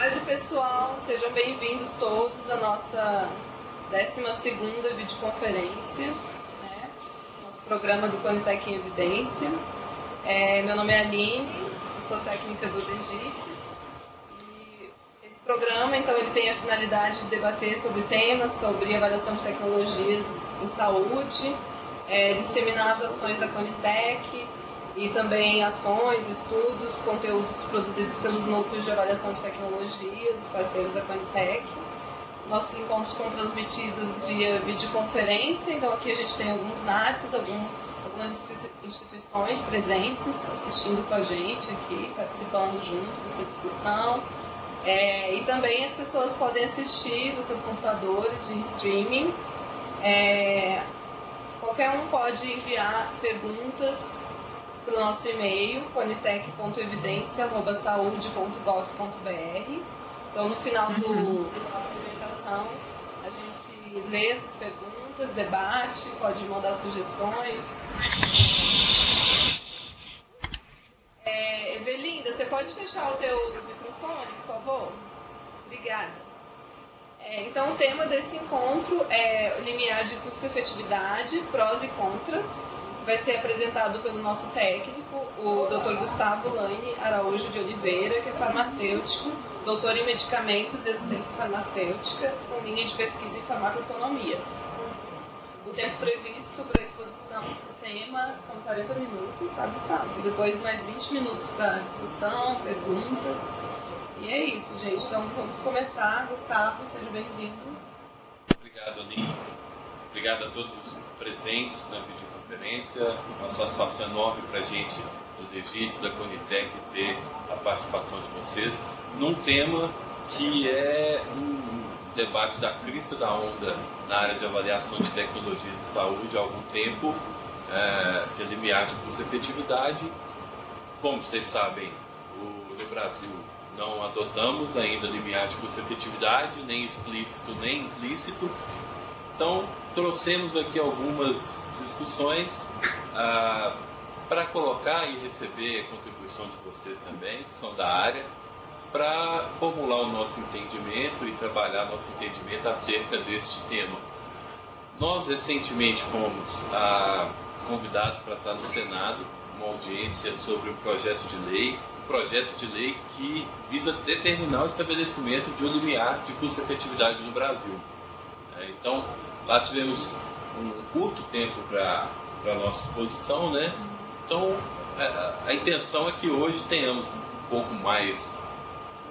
tarde, pessoal. Sejam bem-vindos todos à nossa 12ª videoconferência, né? Nosso programa do Conitec em Evidência. Meu nome é Aline, eu sou técnica do DGITES. E esse programa, então, ele tem a finalidade de debater sobre temas, sobre avaliação de tecnologias em saúde, disseminar as ações da Conitec, e também ações, estudos, conteúdos produzidos pelos núcleos de avaliação de tecnologias, os parceiros da Conitec. Nossos encontros são transmitidos via videoconferência, então aqui a gente tem alguns NATs, algumas instituições presentes, assistindo com a gente aqui, participando junto dessa discussão. E também as pessoas podem assistir nos seus computadores de streaming. Qualquer um pode enviar perguntas para o nosso e-mail, conitec.evidencia@saude.gov.br. Então, no final da apresentação, a gente lê essas perguntas, debate, pode mandar sugestões. Evelinda, você pode fechar o teu microfone, por favor? Obrigada. Então, o tema desse encontro é o limiar de custo-efetividade, prós e contras. Vai ser apresentado pelo nosso técnico, o Dr. Gustavo Laine Araújo de Oliveira, que é farmacêutico, doutor em medicamentos e assistência farmacêutica, com linha de pesquisa em farmacoeconomia. O tempo previsto para a exposição do tema são 40 minutos, tá, Gustavo? E depois mais 20 minutos para discussão, perguntas. E é isso, gente. Então vamos começar. Gustavo, seja bem-vindo. Obrigado, Aline. Obrigado a todos os presentes na videoconferência. Uma satisfação enorme para a gente do DGITES, da Conitec, ter a participação de vocês num tema que é um debate da crista da onda na área de avaliação de tecnologias de saúde há algum tempo, que é limiar de custo-efetividade. Como vocês sabem, no Brasil não adotamos ainda limiar de custo-efetividade, nem explícito nem implícito. Então, trouxemos aqui algumas discussões para colocar e receber a contribuição de vocês também, que são da área, para formular o nosso entendimento e trabalhar nosso entendimento acerca deste tema. Nós, recentemente, fomos convidados para estar no Senado, uma audiência sobre um projeto de lei que visa determinar o estabelecimento de um limiar de custo-efetividade no Brasil. Então, lá tivemos um curto tempo para a nossa exposição, né? Então, a intenção é que hoje tenhamos um pouco mais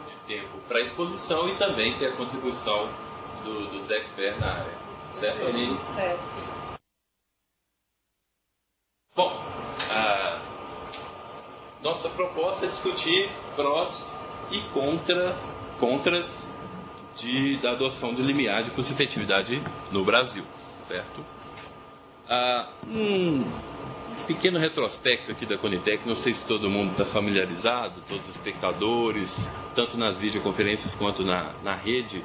de tempo para a exposição e também ter a contribuição dos experts na área. Certo, Aline? Certo. Bom, nossa proposta é discutir prós e contras da adoção de limiar de custo-efetividade no Brasil, certo? Um pequeno retrospecto aqui da Conitec, não sei se todo mundo está familiarizado, todos os espectadores, tanto nas videoconferências quanto na rede.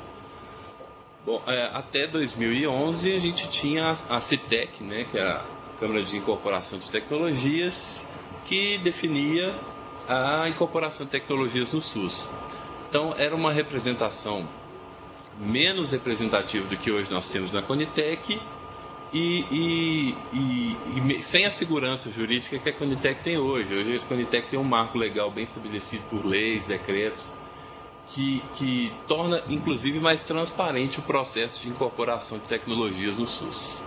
Bom, até 2011 a gente tinha a CITEC, né, que é a Câmara de Incorporação de Tecnologias, que definia a incorporação de tecnologias no SUS. Então, era uma representação menos representativo do que hoje nós temos na Conitec e sem a segurança jurídica que a Conitec tem hoje. Hoje a Conitec tem um marco legal bem estabelecido por leis, decretos, que torna inclusive mais transparente o processo de incorporação de tecnologias no SUS.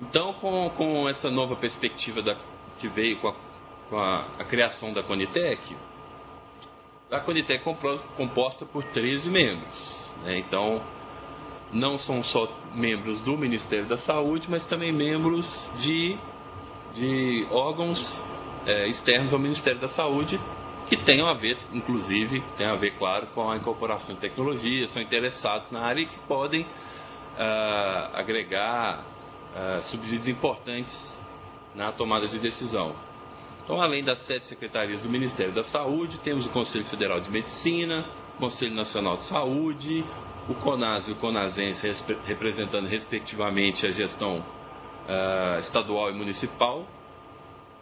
Então, com essa nova perspectiva que veio com a criação da Conitec, a Conitec é composta por 13 membros. Então, não são só membros do Ministério da Saúde, mas também membros de órgãos externos ao Ministério da Saúde, que tenham a ver, inclusive, claro, com a incorporação de tecnologia, são interessados na área e que podem agregar subsídios importantes na tomada de decisão. Então, além das 7 secretarias do Ministério da Saúde, temos o Conselho Federal de Medicina, o Conselho Nacional de Saúde, o CONAS e o CONASENS, representando respectivamente a gestão estadual e municipal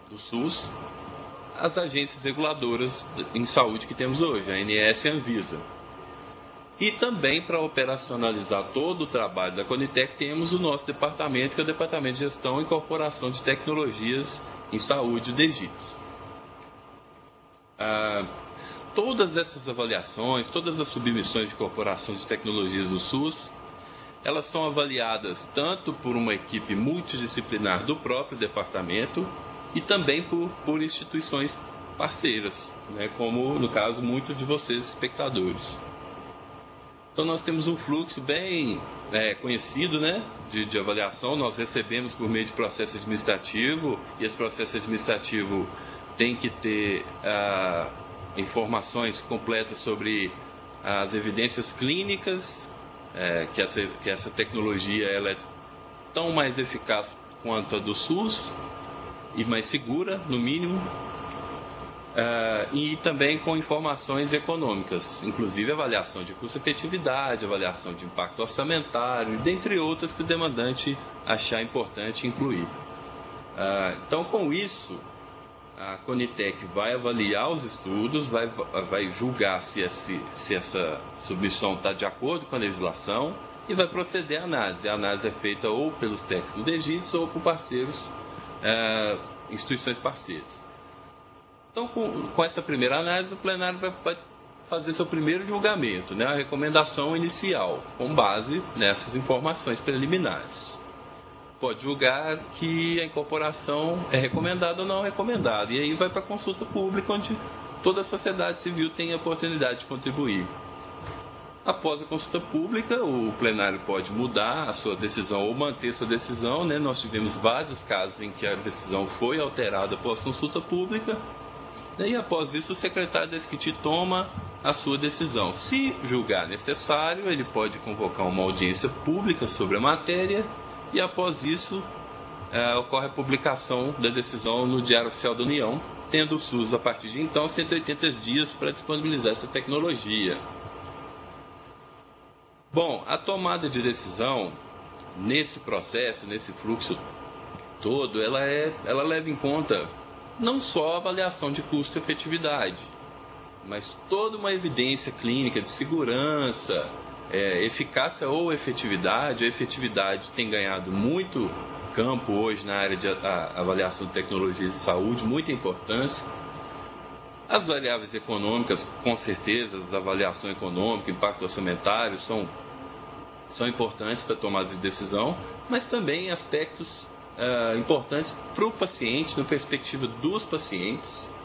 do SUS, as agências reguladoras em saúde que temos hoje, a ANS e a Anvisa. E também, para operacionalizar todo o trabalho da Conitec, temos o nosso departamento, que é o Departamento de Gestão e Incorporação de Tecnologias em Saúde, o DEGITS. Todas essas avaliações, todas as submissões de incorporação de tecnologias do SUS, elas são avaliadas tanto por uma equipe multidisciplinar do próprio departamento e também por instituições parceiras, né, como, no caso, muitos de vocês, espectadores. Então, nós temos um fluxo bem conhecido, né, de avaliação. Nós recebemos por meio de processo administrativo, e esse processo administrativo tem que ter informações completas sobre as evidências clínicas, que essa tecnologia ela é tão mais eficaz quanto a do SUS, e mais segura, no mínimo. E também com informações econômicas, inclusive avaliação de custo-efetividade, avaliação de impacto orçamentário, dentre outras que o demandante achar importante incluir. Então, com isso, a Conitec vai avaliar os estudos, vai julgar se essa submissão está de acordo com a legislação e vai proceder à análise. A análise é feita ou pelos técnicos do DEGITS ou por parceiros, instituições parceiras. Então, com essa primeira análise, o plenário vai fazer seu primeiro julgamento, né, a recomendação inicial, com base nessas informações preliminares. Pode julgar que a incorporação é recomendada ou não recomendada, e aí vai para a consulta pública, onde toda a sociedade civil tem a oportunidade de contribuir. Após a consulta pública, o plenário pode mudar a sua decisão ou manter sua decisão, né? Nós tivemos vários casos em que a decisão foi alterada após consulta pública. E após isso, o secretário da SQT toma a sua decisão. Se julgar necessário, ele pode convocar uma audiência pública sobre a matéria e após isso ocorre a publicação da decisão no Diário Oficial da União, tendo o SUS, a partir de então, 180 dias para disponibilizar essa tecnologia. Bom, a tomada de decisão, nesse processo, nesse fluxo todo, ela leva em conta não só a avaliação de custo-efetividade, mas toda uma evidência clínica de segurança, eficácia ou efetividade. A efetividade tem ganhado muito campo hoje na área de avaliação de tecnologias de saúde, muita importância. As variáveis econômicas, com certeza, as avaliação econômica, impacto orçamentário, são importantes para a tomada de decisão, mas também aspectos importantes para o paciente, na perspectiva dos pacientes,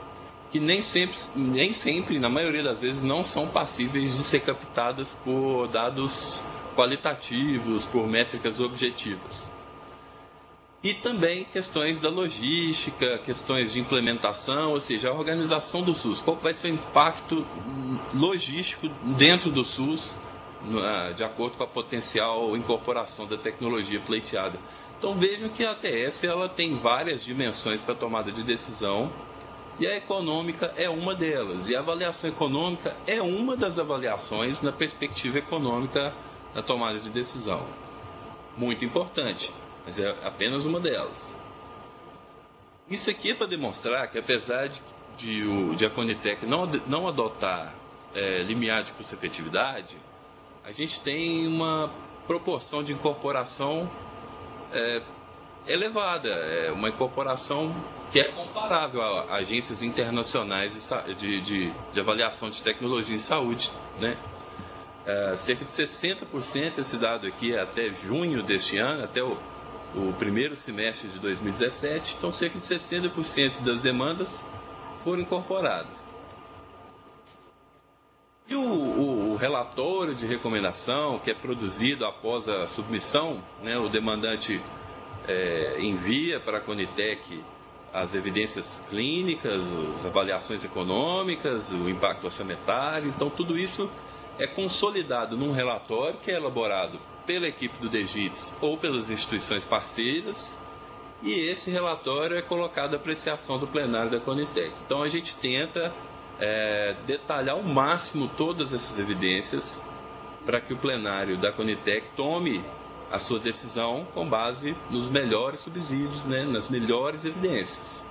que nem sempre, na maioria das vezes, não são passíveis de ser captadas por dados qualitativos, por métricas objetivas. E também questões da logística, questões de implementação, ou seja, a organização do SUS. Qual vai ser o impacto logístico dentro do SUS, de acordo com a potencial incorporação da tecnologia pleiteada. Então vejam que a ATS ela tem várias dimensões para a tomada de decisão, e a econômica é uma delas. E a avaliação econômica é uma das avaliações na perspectiva econômica da tomada de decisão. Muito importante, mas é apenas uma delas. Isso aqui é para demonstrar que, apesar de a Conitec não adotar limiar de custo-efetividade, a gente tem uma proporção de incorporação elevada, uma incorporação que é comparável a agências internacionais de avaliação de tecnologia em saúde, né? Cerca de 60%, esse dado aqui é até junho deste ano, até o primeiro semestre de 2017, então cerca de 60% das demandas foram incorporadas. E o relatório de recomendação, que é produzido após a submissão, né, o demandante envia para a Conitec as evidências clínicas, as avaliações econômicas, o impacto orçamentário. Então, tudo isso é consolidado num relatório que é elaborado pela equipe do DEGITS ou pelas instituições parceiras, e esse relatório é colocado à apreciação do plenário da Conitec. Então, a gente tenta detalhar ao máximo todas essas evidências para que o plenário da Conitec tome a sua decisão com base nos melhores subsídios, né, nas melhores evidências.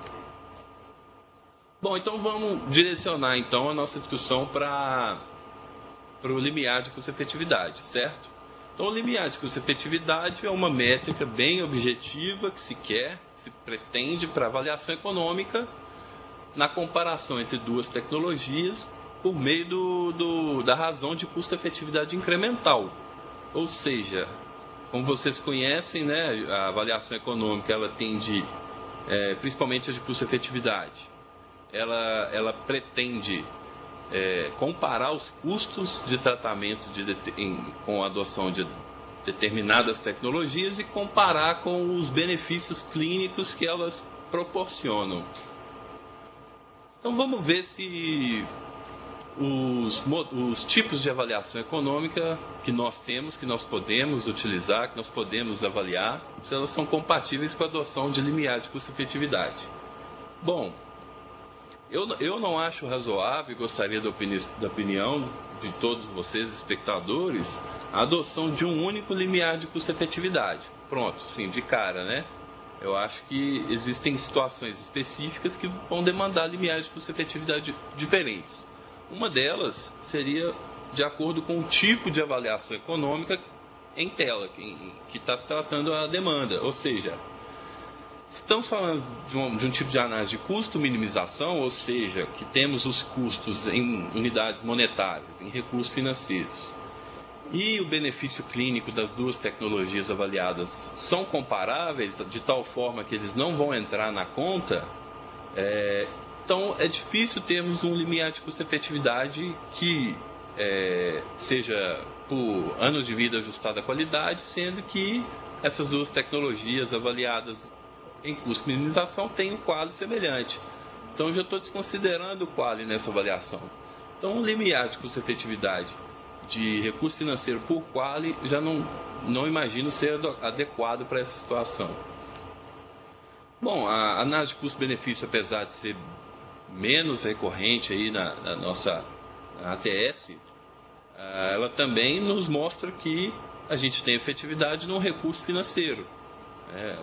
Bom, então vamos direcionar então a nossa discussão para o limiar de custo-efetividade, certo? Então, o limiar de custo-efetividade é uma métrica bem objetiva que se pretende para avaliação econômica na comparação entre duas tecnologias por meio da razão de custo-efetividade incremental. Ou seja, como vocês conhecem, né, a avaliação econômica ela tende, principalmente a de custo-efetividade, ela pretende comparar os custos de tratamento com a adoção de determinadas tecnologias e comparar com os benefícios clínicos que elas proporcionam. Então vamos ver se os tipos de avaliação econômica que nós temos, que nós podemos utilizar, que nós podemos avaliar, se elas são compatíveis com a adoção de limiar de custo-efetividade. Bom, eu não acho razoável, e gostaria da opinião de todos vocês, espectadores, a adoção de um único limiar de custo-efetividade. Pronto, sim, de cara, né? Eu acho que existem situações específicas que vão demandar limiares de custo-efetividade diferentes. Uma delas seria de acordo com o tipo de avaliação econômica em tela, que está se tratando a demanda, ou seja, estamos falando de um tipo de análise de custo-minimização, ou seja, que temos os custos em unidades monetárias, em recursos financeiros, e o benefício clínico das duas tecnologias avaliadas são comparáveis, de tal forma que eles não vão entrar na conta, então é difícil termos um limiar de custo-efetividade que seja por anos de vida ajustado à qualidade, sendo que essas duas tecnologias avaliadas em custo-minimização tem um quali semelhante. Então, eu já estou desconsiderando o quali nessa avaliação. Então, o limiar de custo-efetividade de recurso financeiro por quali, já não imagino ser adequado para essa situação. Bom, a análise de custo-benefício, apesar de ser menos recorrente aí na nossa ATS, ela também nos mostra que a gente tem efetividade no recurso financeiro.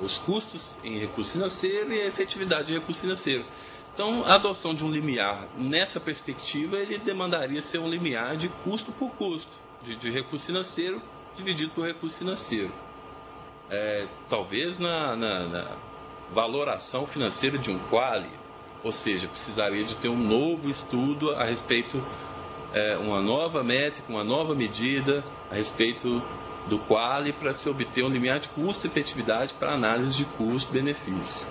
Os custos em recurso financeiro e a efetividade de recurso financeiro. Então, a adoção de um limiar nessa perspectiva, ele demandaria ser um limiar de custo por custo, de recurso financeiro dividido por recurso financeiro. Talvez na valoração financeira de um quali, ou seja, precisaria de ter um novo estudo a respeito, uma nova métrica, uma nova medida a respeito do quali para se obter um limiar de custo-efetividade para análise de custo-benefício.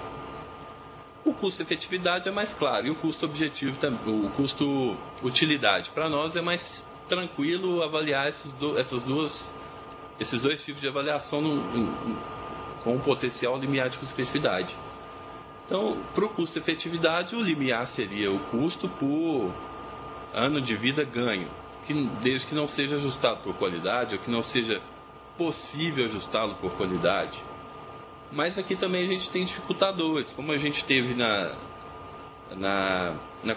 O custo-efetividade é mais claro e o custo-objetivo, o custo-utilidade para nós é mais tranquilo avaliar esses dois tipos de avaliação com um potencial limiar de custo-efetividade. Então, para o custo-efetividade, o limiar seria o custo por ano de vida ganho, desde que não seja ajustado por qualidade ou que não seja possível ajustá-lo por qualidade. Mas aqui também a gente tem dificultadores, como a gente teve na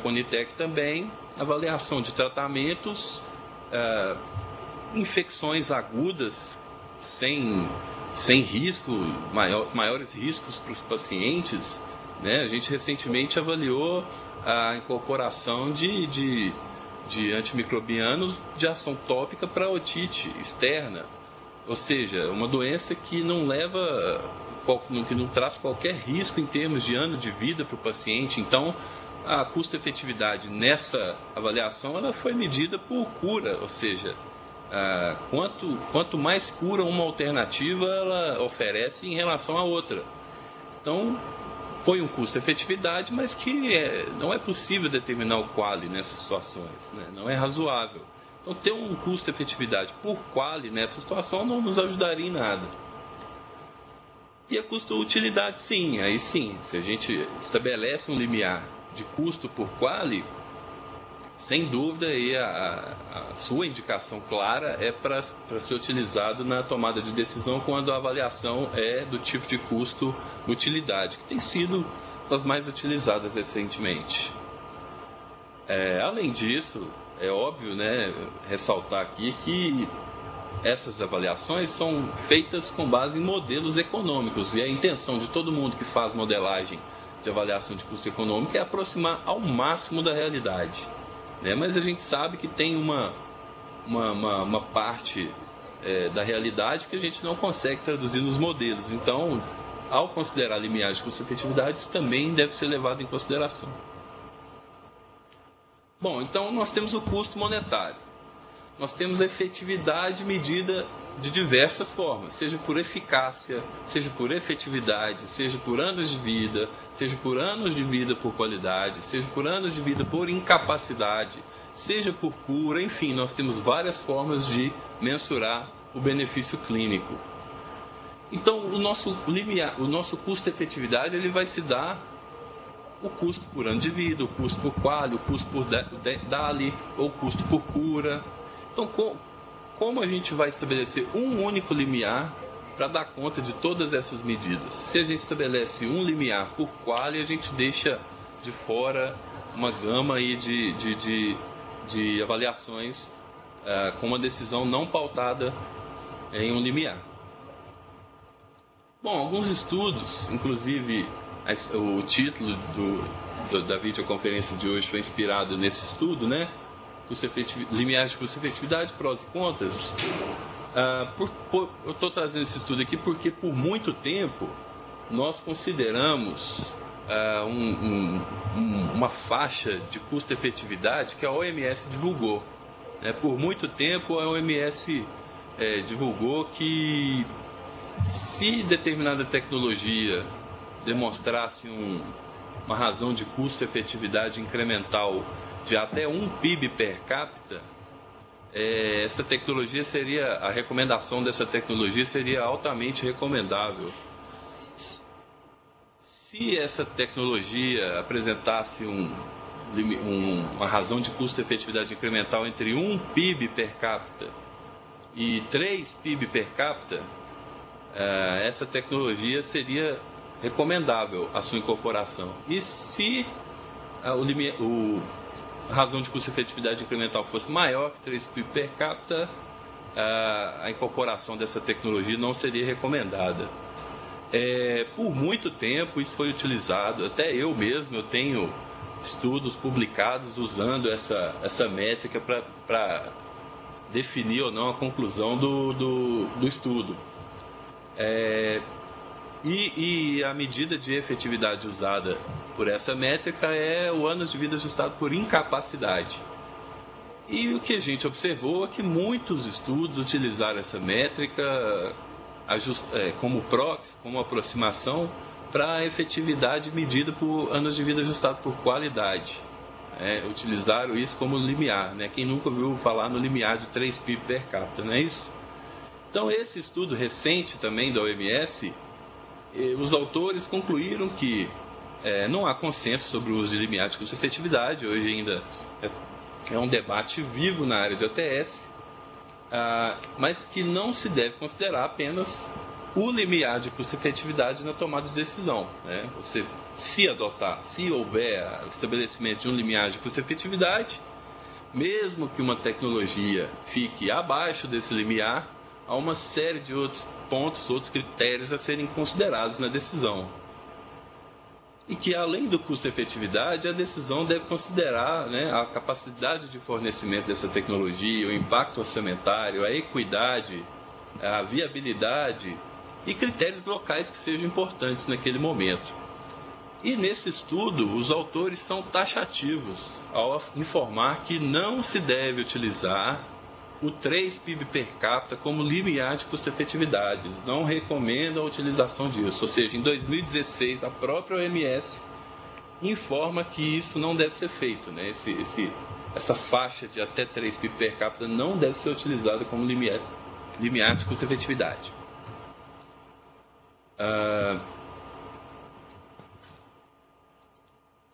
Conitec também, avaliação de tratamentos, infecções agudas sem risco, maiores riscos para os pacientes, né? A gente recentemente avaliou a incorporação de antimicrobianos de ação tópica para otite externa, ou seja, uma doença que não traz qualquer risco em termos de ano de vida para o paciente. Então, a custo-efetividade nessa avaliação ela foi medida por cura, ou seja, quanto mais cura uma alternativa ela oferece em relação à outra. Então, foi um custo-efetividade, mas que não é possível determinar o quali nessas situações, né? Não é razoável. Então, ter um custo-efetividade por quali nessa situação não nos ajudaria em nada. E a custo-utilidade, sim. Aí sim, se a gente estabelece um limiar de custo por quali, sem dúvida, aí a sua indicação clara é para ser utilizado na tomada de decisão quando a avaliação é do tipo de custo-utilidade, que tem sido das mais utilizadas recentemente. Além disso, é óbvio, né, ressaltar aqui que essas avaliações são feitas com base em modelos econômicos, e a intenção de todo mundo que faz modelagem de avaliação de custo econômico é aproximar ao máximo da realidade, né? Mas a gente sabe que tem uma parte da realidade que a gente não consegue traduzir nos modelos. Então, ao considerar limiar de custo-efetividade, isso também deve ser levado em consideração. Bom, então nós temos o custo monetário. Nós temos a efetividade medida de diversas formas, seja por eficácia, seja por efetividade, seja por anos de vida, seja por anos de vida por qualidade, seja por anos de vida por incapacidade, seja por cura, enfim, nós temos várias formas de mensurar o benefício clínico. Então, o nosso custo-efetividade ele vai se dar o custo por ano de vida, o custo por quali, o custo por DALI, ou o custo por cura. Então, como a gente vai estabelecer um único limiar para dar conta de todas essas medidas? Se a gente estabelece um limiar por quali, a gente deixa de fora uma gama aí de avaliações com uma decisão não pautada em um limiar. Bom, alguns estudos, inclusive o título da videoconferência de hoje foi inspirado nesse estudo, né? Limiares de custo-efetividade, prós e contras. Eu estou trazendo esse estudo aqui porque por muito tempo nós consideramos uma faixa de custo-efetividade que a OMS divulgou. Por muito tempo a OMS divulgou que se determinada tecnologia demonstrasse uma razão de custo-efetividade incremental de até 1 PIB per capita, essa tecnologia a recomendação dessa tecnologia seria altamente recomendável. Se essa tecnologia apresentasse uma razão de custo-efetividade incremental entre 1 PIB per capita e 3 PIB per capita, essa tecnologia seria recomendável a sua incorporação. E se a razão de custo-efetividade incremental fosse maior que 3 PIB per capita, a incorporação dessa tecnologia não seria recomendada. Por muito tempo isso foi utilizado, até eu mesmo tenho estudos publicados usando essa métrica para definir ou não a conclusão do estudo. E a medida de efetividade usada por essa métrica é o anos de vida ajustado por incapacidade. E o que a gente observou é que muitos estudos utilizaram essa métrica como proxy, como aproximação para a efetividade medida por anos de vida ajustado por qualidade. Utilizaram isso como limiar. Quem nunca ouviu falar no limiar de 3 PIB per capita, não é isso? Então, esse estudo recente também da OMS, os autores concluíram que não há consenso sobre o uso de limiar de custo-efetividade. Hoje ainda é um debate vivo na área de OTS, mas que não se deve considerar apenas o limiar de custo-efetividade na tomada de decisão. Se houver o estabelecimento de um limiar de custo-efetividade, mesmo que uma tecnologia fique abaixo desse limiar, há uma série de outros pontos, outros critérios a serem considerados na decisão. E que, além do custo-efetividade, a decisão deve considerar a capacidade de fornecimento dessa tecnologia, o impacto orçamentário, a equidade, a viabilidade e critérios locais que sejam importantes naquele momento. E nesse estudo, os autores são taxativos ao informar que não se deve utilizar o 3 PIB per capita como limiar de custo-efetividade. Eles não recomendam a utilização disso. Ou seja, em 2016, a própria OMS informa que isso não deve ser feito. Essa faixa de até 3 PIB per capita não deve ser utilizada como limiar de custo-efetividade.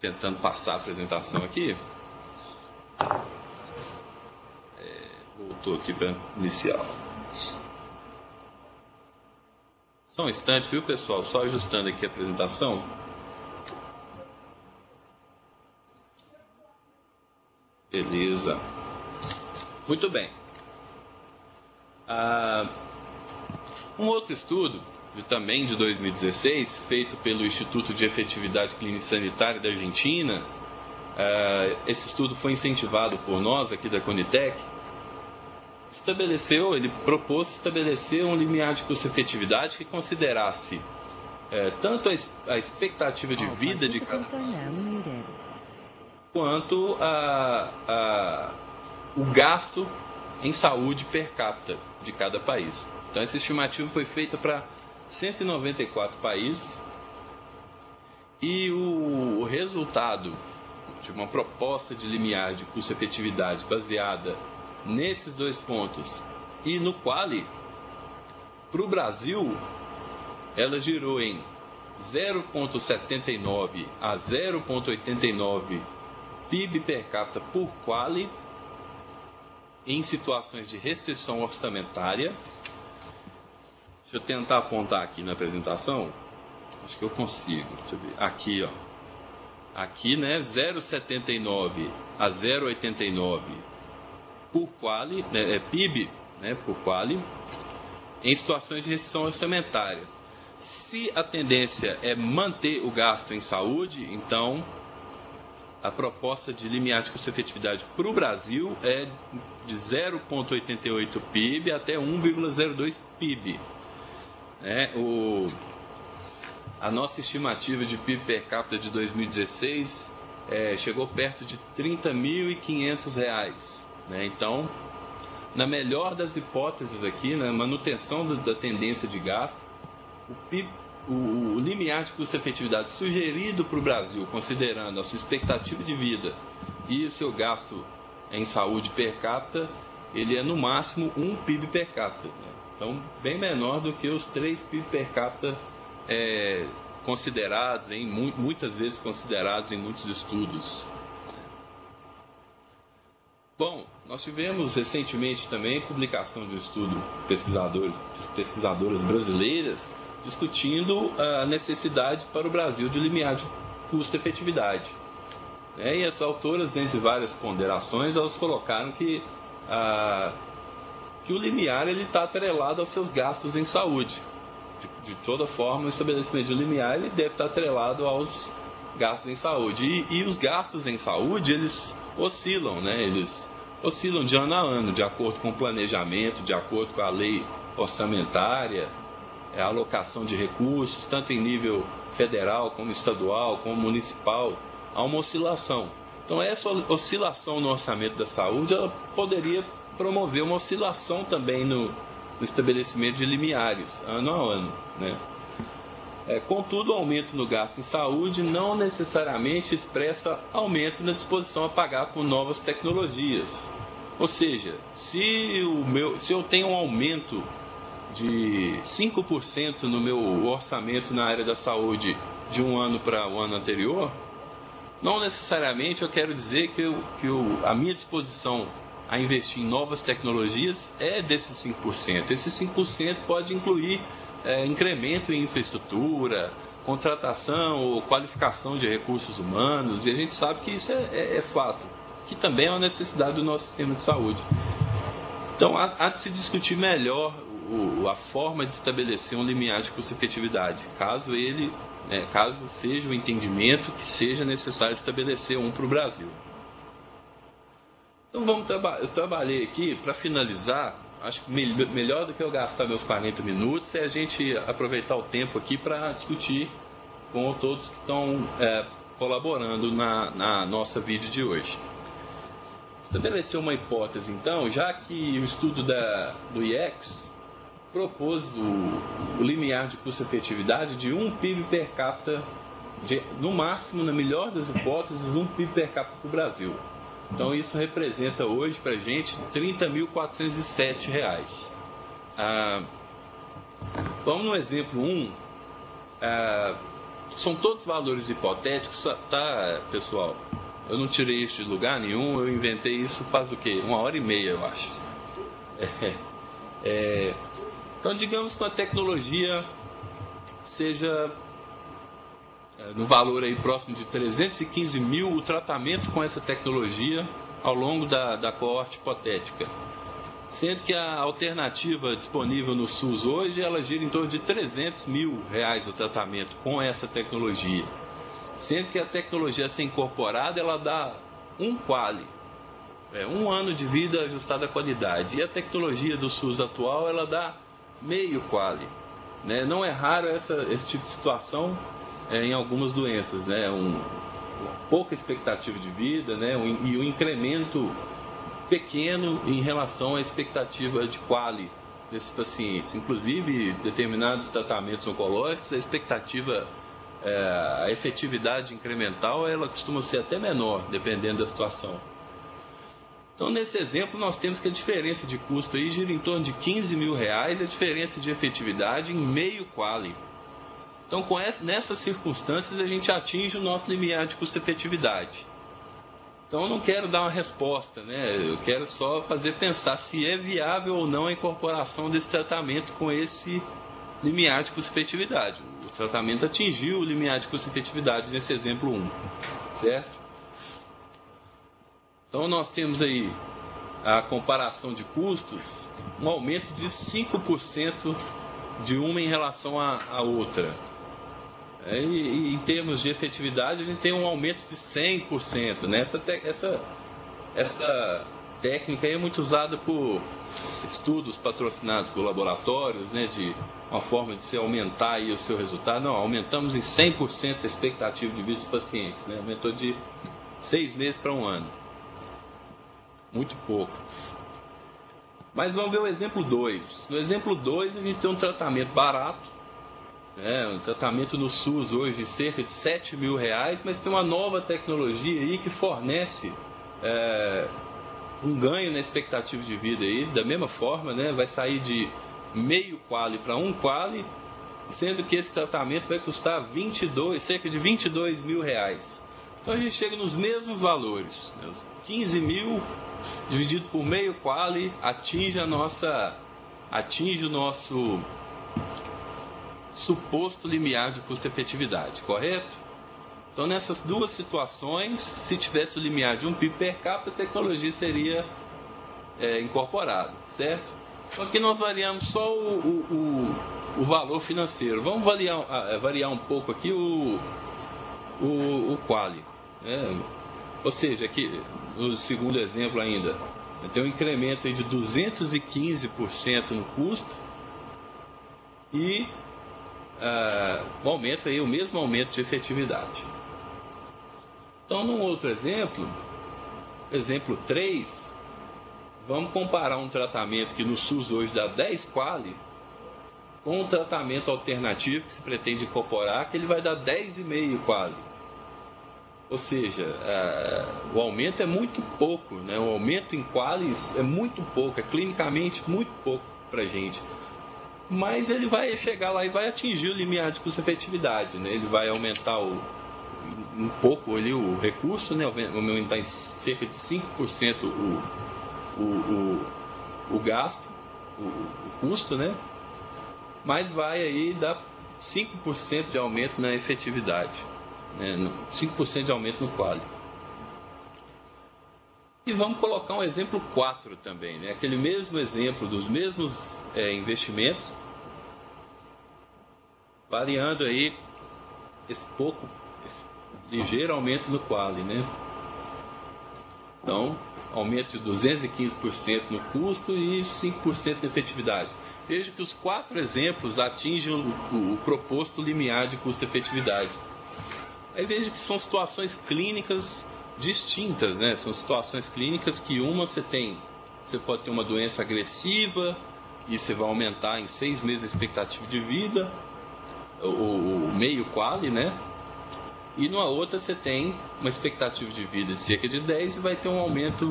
Tentando passar a apresentação aqui. Voltou aqui para inicial. Só um instante, viu, pessoal? Só ajustando aqui a apresentação. Beleza. Muito bem. Um outro estudo também de 2016, feito pelo Instituto de Efetividade Clínica e Sanitária da Argentina. Esse estudo foi incentivado por nós aqui da Conitec. Ele propôs estabelecer um limiar de custo-efetividade que considerasse tanto a expectativa de vida de cada país, quanto o gasto em saúde per capita de cada país. Então, essa estimativa foi feita para 194 países e o resultado de uma proposta de limiar de custo-efetividade baseada nesses dois pontos e no quali, para o Brasil, ela girou em 0,79 a 0,89 PIB per capita por quali em situações de restrição orçamentária. Deixa eu tentar apontar aqui na apresentação. Acho que eu consigo. Deixa eu ver. Aqui, ó. Aqui, né, 0,79 a 0,89 por quali, né, PIB, né, por quali, em situações de restrição orçamentária. Se a tendência é manter o gasto em saúde, então a proposta de limiar de custo-efetividade para o Brasil é de 0,88 PIB até 1,02 PIB. A nossa estimativa de PIB per capita de 2016 chegou perto de R$ 30.500. Então, na melhor das hipóteses aqui, na manutenção da tendência de gasto, o limiar de custo-efetividade sugerido para o Brasil, considerando a sua expectativa de vida e o seu gasto em saúde per capita, ele é no máximo 1 PIB per capita. Então, bem menor do que os 3 PIB per capita considerados, muitas vezes considerados em muitos estudos. Bom, nós tivemos recentemente também publicação de um estudo de pesquisadoras brasileiras discutindo a necessidade para o Brasil de limiar de custo-efetividade. E as autoras, entre várias ponderações, elas colocaram que o limiar está atrelado aos seus gastos em saúde. De toda forma, o estabelecimento de limiar ele deve estar atrelado aos gastos em saúde. E os gastos em saúde, eles oscilam, né? Eles oscilam de ano a ano, de acordo com o planejamento, de acordo com a lei orçamentária, a alocação de recursos, tanto em nível federal, como estadual, como municipal, há uma oscilação. Então, essa oscilação no orçamento da saúde, ela poderia promover uma oscilação também no estabelecimento de limiares, ano a ano, né? Contudo, o aumento no gasto em saúde não necessariamente expressa aumento na disposição a pagar por novas tecnologias. Ou seja, se eu tenho um aumento de 5% no meu orçamento na área da saúde de um ano para o ano anterior, não necessariamente eu quero dizer que a minha disposição a investir em novas tecnologias é desses 5%. Esse 5% pode incluir incremento em infraestrutura, contratação ou qualificação de recursos humanos, e a gente sabe que isso é fato, que também é uma necessidade do nosso sistema de saúde. Então, há de se discutir melhor a forma de estabelecer um limiar de custo-efetividade, caso seja o entendimento que seja necessário estabelecer um para o Brasil. Então, eu trabalhei aqui, para finalizar, acho que melhor do que eu gastar meus 40 minutos é a gente aproveitar o tempo aqui para discutir com todos que estão colaborando na nossa vídeo de hoje. Estabeleceu uma hipótese, então, já que o estudo do IEX propôs o limiar de custo-efetividade de 1 PIB per capita, no máximo, na melhor das hipóteses, 1 PIB per capita para o Brasil. Então, isso representa hoje para a gente R$ 30.407. Vamos no exemplo 1. São todos valores hipotéticos, tá, pessoal? Eu não tirei isso de lugar nenhum, eu inventei isso faz o quê? 1h30, eu acho. Então, digamos que a tecnologia seja no valor aí próximo de 315 mil, o tratamento com essa tecnologia ao longo da coorte hipotética. sendo que a alternativa disponível no SUS hoje, ela gira em torno de R$300 mil o tratamento com essa tecnologia, sendo que a tecnologia a ser incorporada, ela dá um quali, 1 ano de vida ajustada à qualidade, e a tecnologia do SUS atual, ela dá meio quali, né? Não é raro esse tipo de situação em algumas doenças, né? Pouca expectativa de vida, né? E um incremento pequeno em relação à expectativa de quali desses pacientes. Inclusive, determinados tratamentos oncológicos, a expectativa, a efetividade incremental, ela costuma ser até menor, dependendo da situação. Então, nesse exemplo, nós temos que a diferença de custo aí gira em torno de R$15 mil e a diferença de efetividade em meio quali. Então, nessas circunstâncias, a gente atinge o nosso limiar de custo-efetividade. Então, eu não quero dar uma resposta, né? Eu quero só fazer pensar se é viável ou não a incorporação desse tratamento com esse limiar de custo-efetividade. O tratamento atingiu o limiar de custo-efetividade nesse exemplo 1, certo? Então, nós temos aí a comparação de custos, um aumento de 5% de uma em relação à outra. E em termos de efetividade, a gente tem um aumento de 100%. Né? Essa técnica aí é muito usada por estudos patrocinados por laboratórios, né? De uma forma de se aumentar aí o seu resultado. Não, aumentamos em 100% a expectativa de vida dos pacientes. Né? Aumentou de 6 meses para 1 ano. Muito pouco. Mas vamos ver o exemplo 2. No exemplo 2, a gente tem um tratamento barato. Um tratamento no SUS hoje de cerca de R$7 mil, mas tem uma nova tecnologia aí que fornece um ganho na expectativa de vida aí, da mesma forma, né? Vai sair de meio quali para 1 quali, sendo que esse tratamento vai custar cerca de R$22 mil. Então a gente chega nos mesmos valores, né? Os 15 mil dividido por meio quali atinge o nosso suposto limiar de custo-efetividade, correto? Então, nessas duas situações, se tivesse o limiar de 1 PIB per capita, a tecnologia seria incorporada, certo? Então, aqui nós variamos só o valor financeiro. Vamos variar um pouco aqui o quali. Né? Ou seja, aqui no segundo exemplo ainda, tem um incremento aí de 215% no custo e aumenta aí o mesmo aumento de efetividade. Então, num outro exemplo 3, vamos comparar um tratamento que no SUS hoje dá 10 quali com um tratamento alternativo que se pretende incorporar, que ele vai dar 10,5 quali. Ou seja, o aumento é muito pouco, né? O aumento em qualis é muito pouco, é clinicamente muito pouco para a gente. Mas ele vai chegar lá e vai atingir o limiar de custo-efetividade, né? Ele vai aumentar um pouco ali o recurso, né? Aumentar em cerca de 5% o gasto, o custo, né? Mas vai aí dar 5% de aumento na efetividade, né? 5% de aumento no quali. E vamos colocar um exemplo 4 também, né? Aquele mesmo exemplo dos mesmos investimentos, variando aí esse ligeiro aumento no quali, né? Então, aumento de 215% no custo e 5% de efetividade. Veja que os 4 exemplos atingem o proposto limiar de custo-efetividade. Aí veja que são situações clínicas distintas, né? São situações clínicas que você pode ter uma doença agressiva e você vai aumentar em 6 meses a expectativa de vida, o meio quali, né? E numa outra você tem uma expectativa de vida de cerca de 10 e vai ter um aumento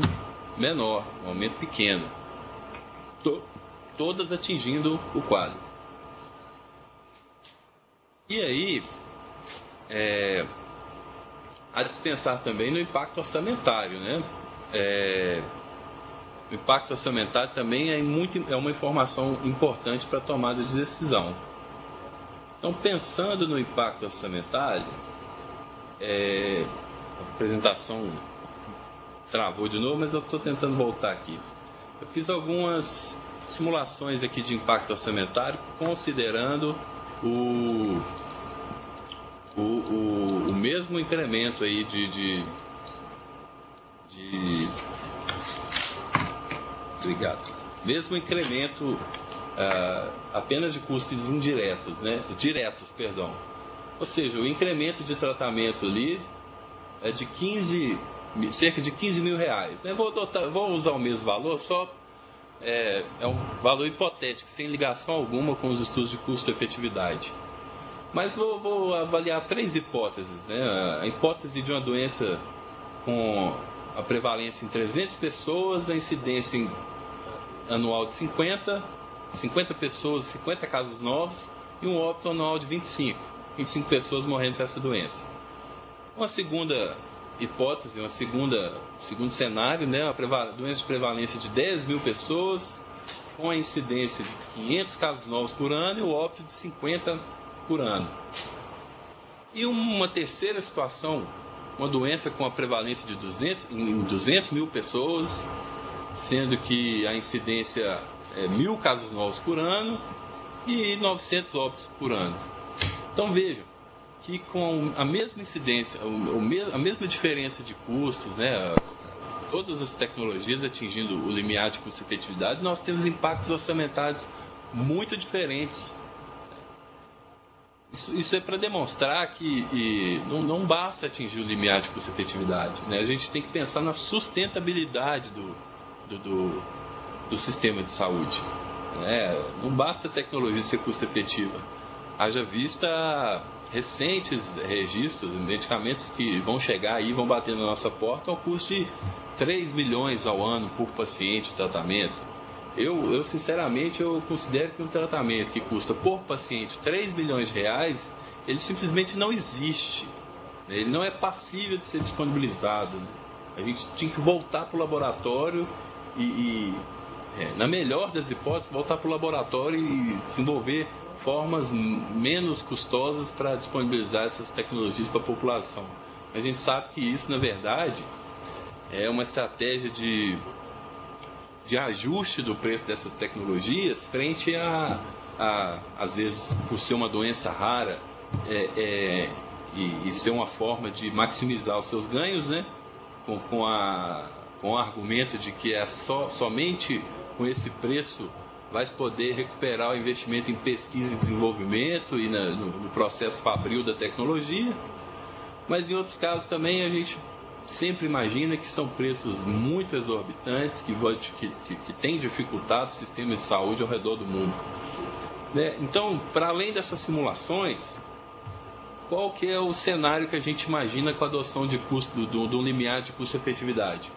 menor, um aumento pequeno. Todas atingindo o quali. E aí, há de se pensar também no impacto orçamentário, né? O impacto orçamentário também é uma informação importante para a tomada de decisão. Então, pensando no impacto orçamentário, a apresentação travou de novo, mas eu estou tentando voltar aqui. eu fiz algumas simulações aqui de impacto orçamentário, considerando o mesmo incremento aí obrigado. Mesmo incremento apenas de custos indiretos, né? Diretos, perdão. Ou seja, o incremento de tratamento ali é de cerca de 15 mil reais. Né? Vou usar o mesmo valor, só é um valor hipotético, sem ligação alguma com os estudos de custo-efetividade. Mas vou avaliar 3 hipóteses. Né? A hipótese de uma doença com a prevalência em 300 pessoas, a incidência anual de 50 pessoas, 50 casos novos e um óbito anual de 25 pessoas morrendo dessa doença. Uma segunda hipótese, segundo cenário, né, uma doença de prevalência de 10 mil pessoas, com a incidência de 500 casos novos por ano e o óbito de 50 por ano. E uma terceira situação, uma doença com a prevalência de 200 mil pessoas, sendo que a incidência é 1.000 casos novos por ano e 900 óbitos por ano. Então vejam que com a mesma incidência, a mesma diferença de custos, né, todas as tecnologias atingindo o limiar de custo-efetividade, nós temos impactos orçamentários muito diferentes. Isso é para demonstrar que não basta atingir o limiar de custo-efetividade. Né? A gente tem que pensar na sustentabilidade do sistema de saúde. Né? Não basta a tecnologia ser custo-efetiva. Haja vista recentes registros de medicamentos que vão chegar aí, vão bater na nossa porta ao custo de 3 milhões ao ano por paciente o tratamento. Eu sinceramente, eu considero que um tratamento que custa por paciente 3 milhões de reais, ele simplesmente não existe. Ele não é passível de ser disponibilizado. A gente tinha que voltar para o laboratório na melhor das hipóteses, voltar para o laboratório e desenvolver formas menos custosas para disponibilizar essas tecnologias para a população. A gente sabe que isso, na verdade, é uma estratégia de ajuste do preço dessas tecnologias frente às vezes, por ser uma doença rara e ser uma forma de maximizar os seus ganhos, né? com o argumento de que é somente com esse preço vai se poder recuperar o investimento em pesquisa e desenvolvimento e no processo fabril da tecnologia. Mas em outros casos também a gente sempre imagina que são preços muito exorbitantes que têm dificultado o sistema de saúde ao redor do mundo. Né? Então, para além dessas simulações, qual que é o cenário que a gente imagina com a adoção de custo do limiar de custo-efetividade?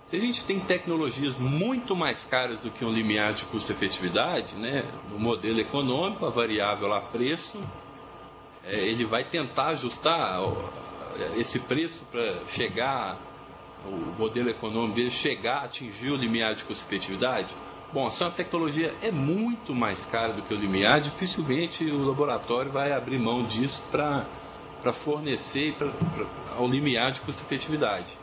Se a gente tem tecnologias muito mais caras do que um limiar de custo-efetividade, né, no modelo econômico, a variável lá preço, ele vai tentar ajustar esse preço para chegar, o modelo econômico dele chegar a atingir o limiar de custo-efetividade. Bom, se uma tecnologia é muito mais cara do que o limiar, dificilmente o laboratório vai abrir mão disso para fornecer ao limiar de custo-efetividade.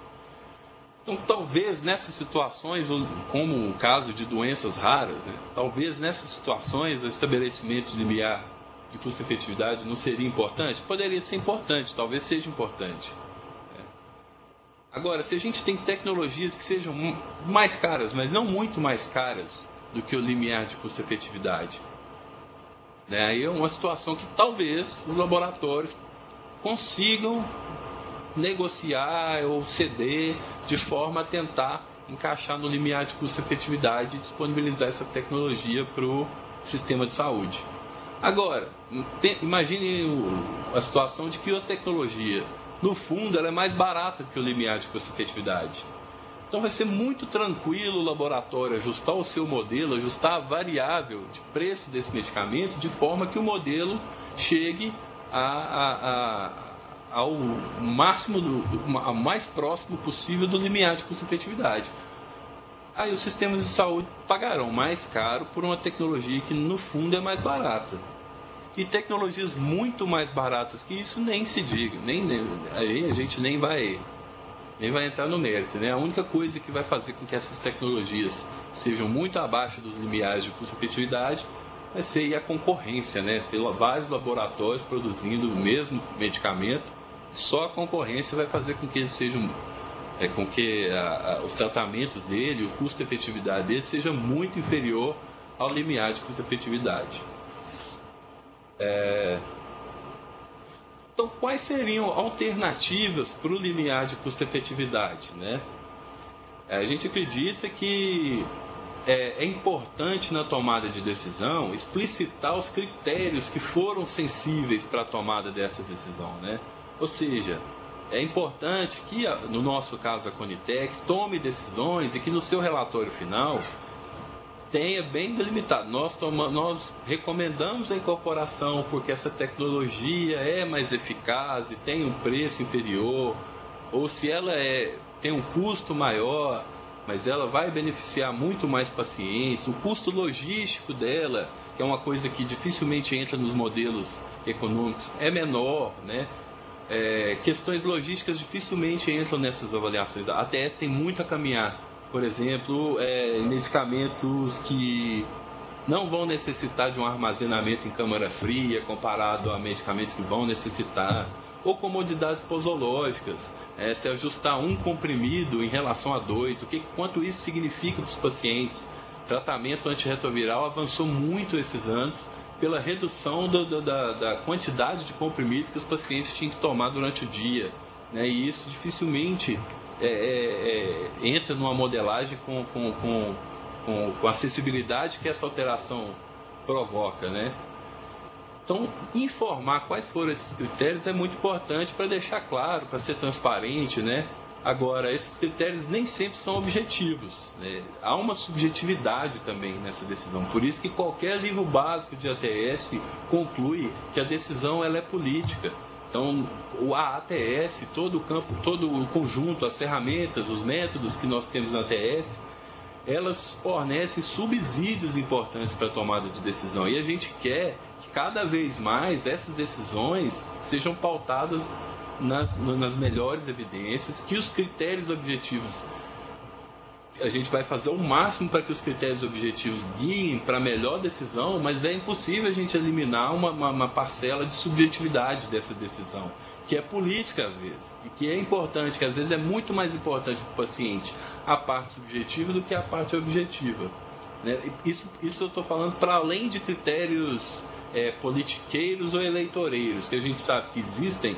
Então, talvez nessas situações, como o caso de doenças raras, né, talvez nessas situações o estabelecimento de limiar de custo-efetividade não seria importante? Poderia ser importante, talvez seja importante. Agora, se a gente tem tecnologias que sejam mais caras, mas não muito mais caras do que o limiar de custo-efetividade, né, aí é uma situação que talvez os laboratórios consigam negociar ou ceder de forma a tentar encaixar no limiar de custo-efetividade e disponibilizar essa tecnologia para o sistema de saúde. Agora, imagine a situação de que a tecnologia, no fundo, ela é mais barata que o limiar de custo-efetividade. Então vai ser muito tranquilo o laboratório ajustar o seu modelo, ajustar a variável de preço desse medicamento, de forma que o modelo chegue ao máximo, ao mais próximo possível do limiar de custo-efetividade. Aí os sistemas de saúde pagarão mais caro por uma tecnologia que no fundo é mais barata. E tecnologias muito mais baratas que isso nem se diga, aí a gente nem vai nem vai entrar no mérito, né? A única coisa que vai fazer com que essas tecnologias sejam muito abaixo dos limiares de custo-efetividade vai ser a concorrência, né? Ter vários laboratórios produzindo o mesmo medicamento, só a concorrência vai fazer com que eles sejam, com que os tratamentos dele, o custo-efetividade dele seja muito inferior ao limiar de custo-efetividade. Então, quais seriam alternativas para o limiar de custo-efetividade, né? A gente acredita que é importante na tomada de decisão explicitar os critérios que foram sensíveis para a tomada dessa decisão, né? Ou seja, é importante que, no nosso caso a Conitec, tome decisões e que no seu relatório final tenha bem delimitado. Nós recomendamos a incorporação porque essa tecnologia é mais eficaz e tem um preço inferior, ou se ela tem um custo maior, mas ela vai beneficiar muito mais pacientes. O custo logístico dela, que é uma coisa que dificilmente entra nos modelos econômicos, é menor, né? Questões logísticas dificilmente entram nessas avaliações. A ATS tem muito a caminhar. Por exemplo, medicamentos que não vão necessitar de um armazenamento em câmara fria comparado a medicamentos que vão necessitar, ou comodidades posológicas, se ajustar um comprimido em relação a 2, quanto isso significa para os pacientes. Tratamento antirretroviral avançou muito esses anos pela redução da quantidade de comprimidos que os pacientes tinham que tomar durante o dia, né? E isso dificilmente entra numa modelagem com a acessibilidade que essa alteração provoca, né? Então, informar quais foram esses critérios é muito importante para deixar claro, para ser transparente, né? Agora, esses critérios nem sempre são objetivos, né? Há uma subjetividade também nessa decisão. Por isso que qualquer livro básico de ATS conclui que a decisão ela é política. Então, a ATS, todo o campo, todo o conjunto, as ferramentas, os métodos que nós temos na ATS, elas fornecem subsídios importantes para a tomada de decisão. E a gente quer que cada vez mais essas decisões sejam pautadas nas melhores evidências, que os critérios objetivos, a gente vai fazer o máximo para que os critérios objetivos guiem para a melhor decisão, mas é impossível a gente eliminar uma parcela de subjetividade dessa decisão, que é política às vezes, e que é importante, que às vezes é muito mais importante para o paciente a parte subjetiva do que a parte objetiva, né? Isso eu estou falando para além de critérios politiqueiros ou eleitoreiros, que a gente sabe que existem,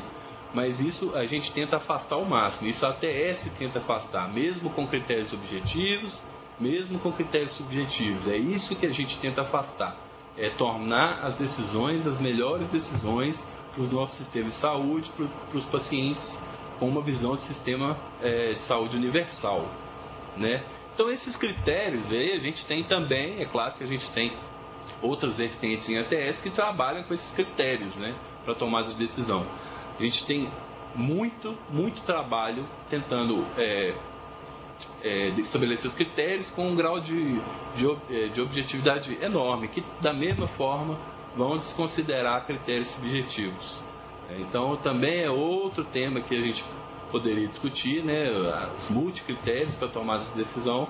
mas isso a gente tenta afastar ao máximo. Isso a ATS tenta afastar, mesmo com critérios objetivos, mesmo com critérios subjetivos. É isso que a gente tenta afastar. É tornar as decisões, as melhores decisões para os nossos sistemas de saúde, para os pacientes com uma visão de sistema de saúde universal, né? Então esses critérios aí a gente tem também, é claro que a gente tem outras vertentes em ATS que trabalham com esses critérios, né, para tomada de decisão. A gente tem muito trabalho tentando estabelecer os critérios com um grau de objetividade enorme, que da mesma forma vão desconsiderar critérios subjetivos. Então também é outro tema que a gente poderia discutir, né, os multicritérios para tomada de decisão,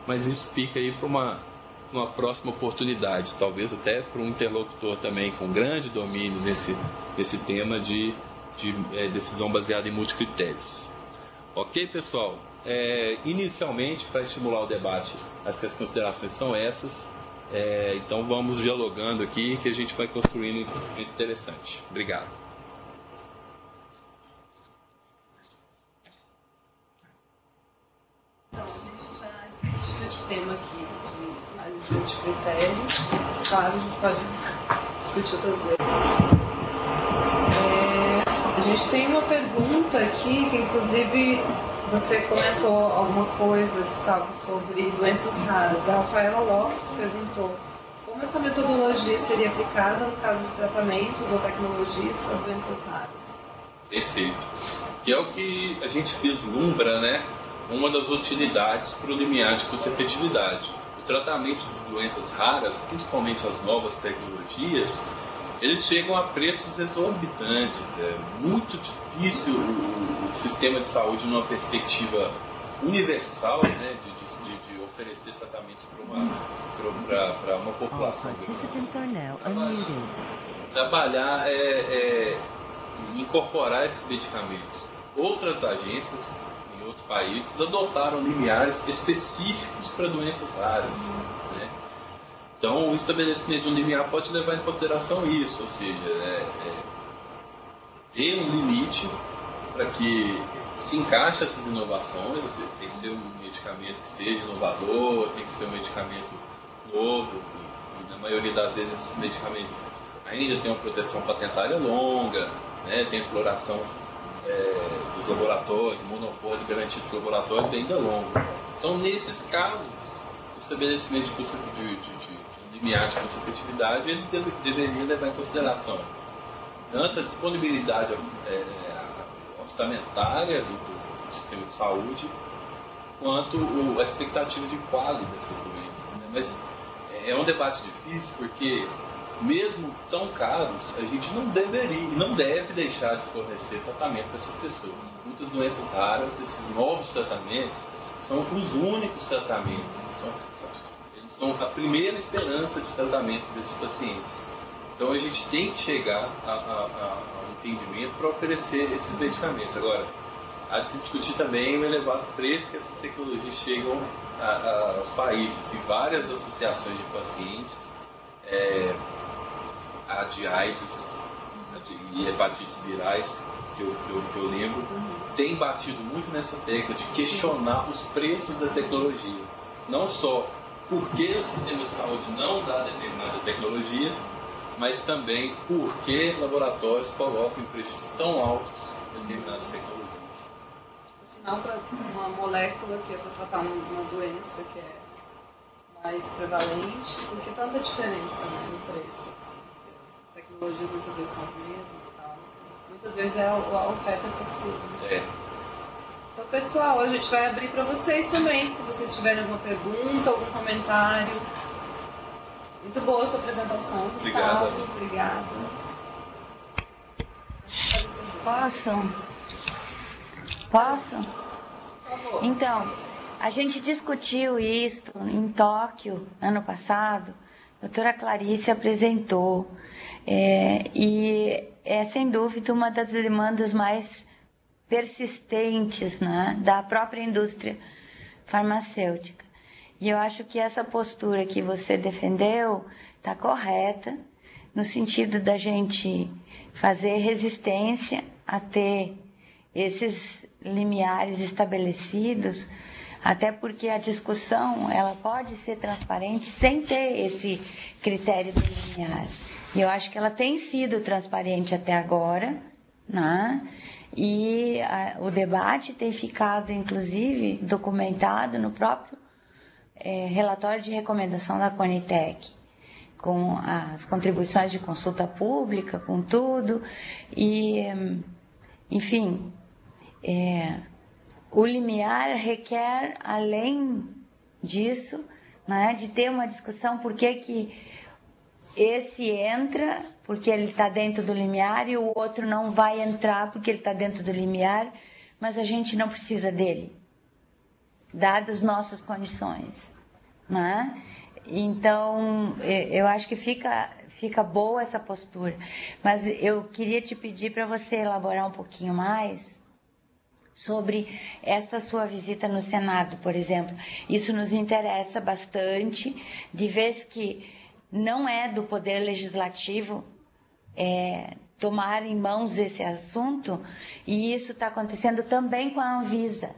mas isso fica aí para uma próxima oportunidade, talvez até para um interlocutor também com grande domínio nesse tema de decisão baseada em multicritérios. Ok, pessoal? Inicialmente, para estimular o debate, as considerações são essas. Então vamos dialogando aqui que a gente vai construindo muito interessante. Obrigado. Então, a gente já discutiu esse tema aqui de análise de multicritérios. Claro, a gente pode discutir outras vezes. A gente tem uma pergunta aqui, que inclusive você comentou alguma coisa, Gustavo, sobre doenças raras. A Rafaela Lopes perguntou como essa metodologia seria aplicada no caso de tratamentos ou tecnologias para doenças raras. Perfeito. Que é o que a gente vislumbra, né? Uma das utilidades para o limiar de custo-efetividade. O tratamento de doenças raras, principalmente as novas tecnologias, eles chegam a preços exorbitantes. É muito difícil o sistema de saúde, numa perspectiva universal, né, de oferecer tratamentos para uma população grande. Trabalhar incorporar esses medicamentos. Outras agências em outros países adotaram limiares específicos para doenças raras, né? Então, o estabelecimento de um limiar pode levar em consideração isso, ou seja, ter um limite para que se encaixe essas inovações. Tem que ser um medicamento que seja inovador, tem que ser um medicamento novo, e na maioria das vezes esses medicamentos ainda têm uma proteção patentária longa, né? Tem exploração dos laboratórios, monopólio garantido dos laboratórios ainda longo. Então, nesses casos, o estabelecimento de limiar de competitividade, ele deveria levar em consideração tanto a disponibilidade orçamentária do sistema de saúde, quanto a expectativa de qualidade dessas doenças, né? Mas é um debate difícil, porque mesmo tão caros, a gente não deve deixar de fornecer tratamento para essas pessoas. Muitas doenças raras, esses novos tratamentos, são os únicos tratamentos, eles são a primeira esperança de tratamento desses pacientes. Então a gente tem que chegar a um entendimento para oferecer esses medicamentos. Agora, há de se discutir também o elevado preço que essas tecnologias chegam aos países. E várias associações de pacientes, a de AIDS e hepatites virais, que eu lembro, tem batido muito nessa tecla de questionar os preços da tecnologia. Não só porque o sistema de saúde não dá determinada tecnologia, mas também porque laboratórios colocam em preços tão altos determinadas tecnologias. Afinal, para uma molécula que é para tratar uma doença que é mais prevalente, por que tanta diferença, né, no preço? Assim, as tecnologias muitas vezes são as mesmas e tal. Muitas vezes a oferta é procura. Então, pessoal, a gente vai abrir para vocês também, se vocês tiverem alguma pergunta, algum comentário. Muito boa a sua apresentação, Gustavo. Obrigada. Posso? Por favor. Então, a gente discutiu isso em Tóquio, ano passado. A doutora Clarice apresentou. E é, sem dúvida, uma das demandas mais persistentes, né, da própria indústria farmacêutica. E eu acho que essa postura que você defendeu está correta, no sentido da gente fazer resistência a ter esses limiares estabelecidos, até porque a discussão ela pode ser transparente sem ter esse critério do limiar. E eu acho que ela tem sido transparente até agora, né? E o debate tem ficado, inclusive, documentado no próprio relatório de recomendação da Conitec, com as contribuições de consulta pública, com tudo, e, enfim, o limiar requer, além disso, né, de ter uma discussão por que esse entra, porque ele está dentro do limiar, e o outro não vai entrar porque ele está dentro do limiar, mas a gente não precisa dele, dadas nossas condições, né? Então, eu acho que fica boa essa postura, mas eu queria te pedir para você elaborar um pouquinho mais sobre essa sua visita no Senado, por exemplo. Isso nos interessa bastante, de vez que não é do Poder Legislativo tomar em mãos esse assunto, e isso está acontecendo também com a Anvisa.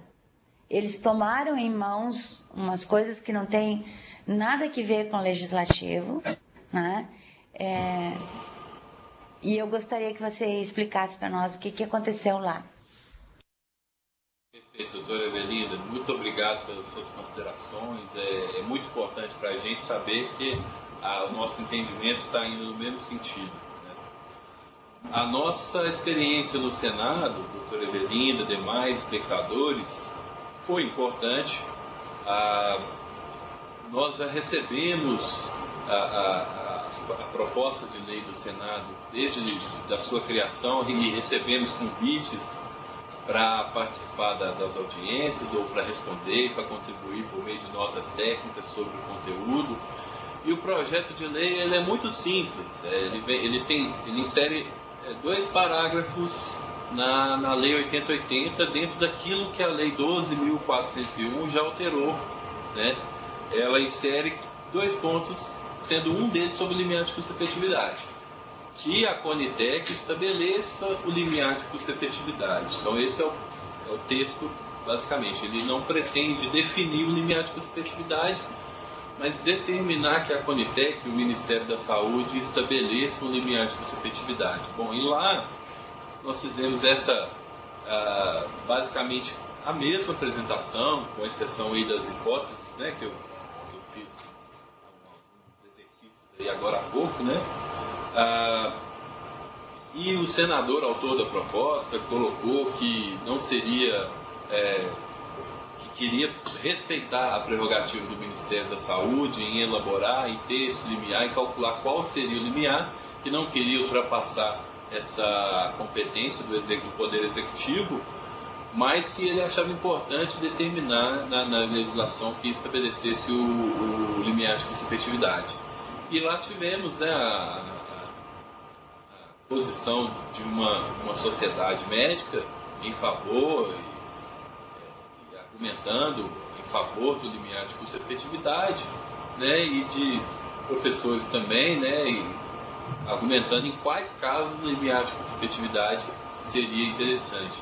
Eles tomaram em mãos umas coisas que não têm nada que ver com o legislativo, né? E eu gostaria que você explicasse para nós o que aconteceu lá. Perfeito, doutora Evelinda, muito obrigado pelas suas considerações. É muito importante para a gente saber que o nosso entendimento está indo no mesmo sentido, né? A nossa experiência no Senado, doutora Evelinda, demais espectadores, foi importante. Nós já recebemos as a proposta de lei do Senado desde a sua criação e recebemos convites para participar das audiências ou para responder, para contribuir por meio de notas técnicas sobre o conteúdo. E o projeto de lei ele é muito simples. Ele insere 2 parágrafos na Lei 8080 dentro daquilo que a Lei 12.401 já alterou, né? Ela insere 2 pontos, sendo um deles sobre o limiar de custo-efetividade, que a Conitec estabeleça o limiar de custo-efetividade. Então esse é o texto, basicamente. Ele não pretende definir o limiar de custo-efetividade, mas determinar que a Conitec, o Ministério da Saúde, estabeleça um limiar de custo-efetividade. Bom, e lá nós fizemos basicamente a mesma apresentação, com exceção aí das hipóteses, né, que eu fiz alguns exercícios aí agora há pouco, né? E o senador autor da proposta colocou que não seria, que queria respeitar a prerrogativa do Ministério da Saúde em elaborar e ter esse limiar e calcular qual seria o limiar, que não queria ultrapassar essa competência do Poder Executivo, mas que ele achava importante determinar na legislação que estabelecesse o limiar de custo-efetividade. E lá tivemos, né, a posição de uma sociedade médica em favor, e argumentando em favor do limiar de custo-efetividade, né, e de professores também, né, e argumentando em quais casos o limiar de custo-efetividade seria interessante.